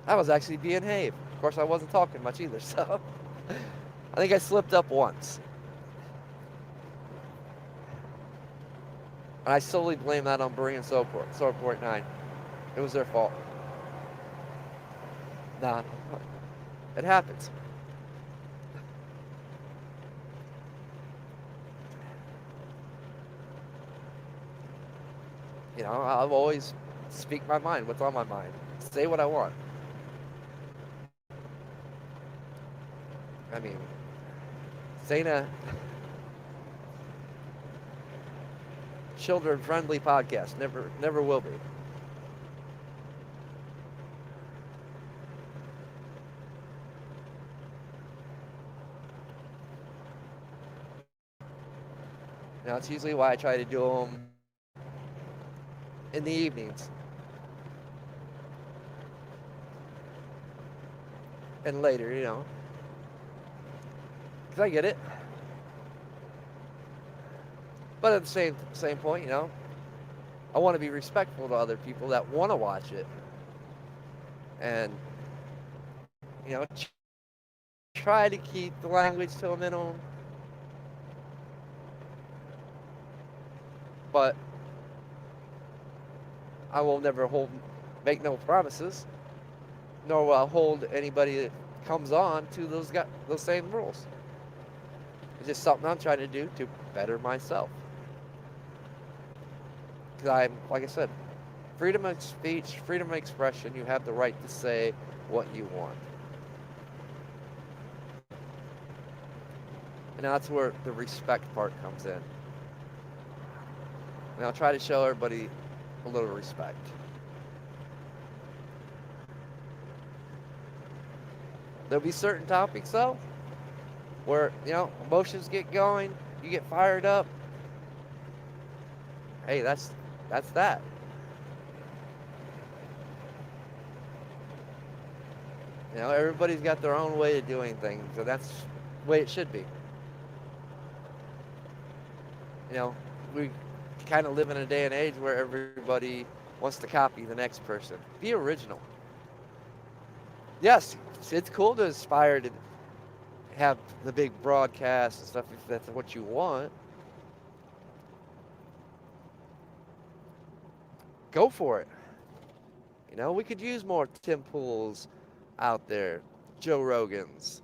I was actually being Have. Of course, I wasn't talking much either, so I think I slipped up once. And I solely blame that on Bree and Swordport 9. It was their fault. Nah, it happens. You know, I'll always speak my mind, what's on my mind. Say what I want. I mean, this ain't a children-friendly podcast. Never will be. Now, it's usually why I try to do them in the evenings and later, you know. Because I get it. But at the same point, you know, I want to be respectful to other people that want to watch it. And, you know, try to keep the language to a minimum. But I will never make no promises, nor will I hold anybody that comes on to those same rules. It's just something I'm trying to do to better myself. Because like I said, freedom of speech, freedom of expression, you have the right to say what you want. And that's where the respect part comes in. And I'll try to show everybody a little respect. There'll be certain topics, though, where, you know, emotions get going, you get fired up. Hey, that's that. You know, everybody's got their own way of doing things, so that's the way it should be. You know, we kind of live in a day and age where everybody wants to copy the next person. Be original. Yes, it's cool to aspire to have the big broadcast and stuff if that's what you want. Go for it. You know, we could use more Tim Pools out there, Joe Rogans.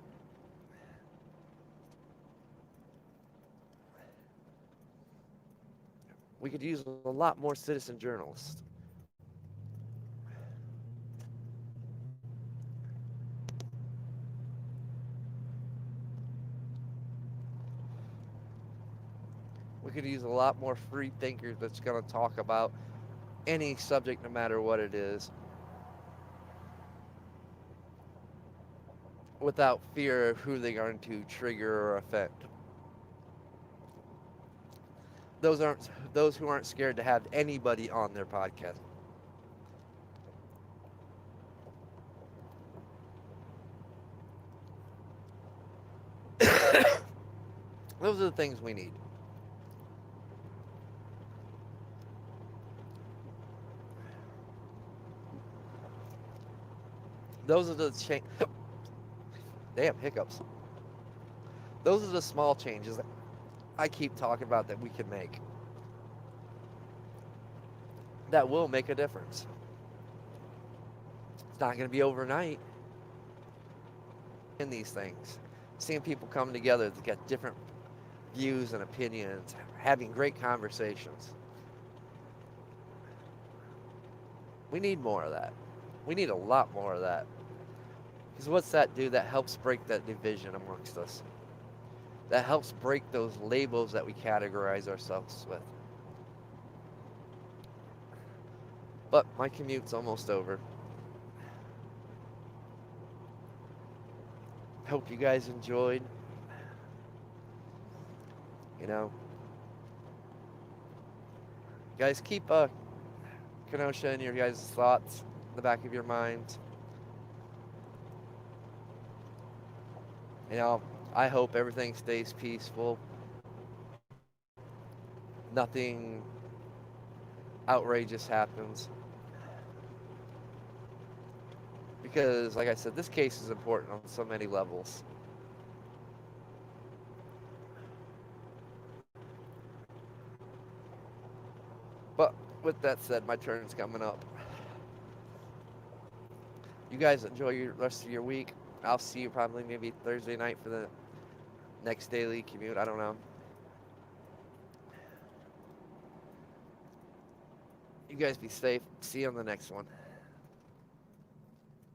We could use a lot more citizen journalists. We could use a lot more free thinkers that's going to talk about any subject, no matter what it is, without fear of who they're going to trigger or offend. Those who aren't scared to have anybody on their podcast. Those are the things we need. Those are the damn hiccups. Those are the small changes that I keep talking about that we can make. That will make a difference. It's not going to be overnight in these things. Seeing people come together to get different views and opinions, having great conversations. We need more of that. We need a lot more of that. Because what's that do? That helps break that division amongst us. that helps break those labels that we categorize ourselves with. But my commute's almost over. Hope you guys enjoyed. You know, guys, keep Kenosha in your guys' thoughts in the back of your mind. You know, I hope everything stays peaceful. Nothing outrageous happens. Because, like I said, this case is important on so many levels. But with that said, my turn's coming up. You guys enjoy your rest of your week. I'll see you probably maybe Thursday night for the next daily commute. I don't know. You guys be safe. See you on the next one.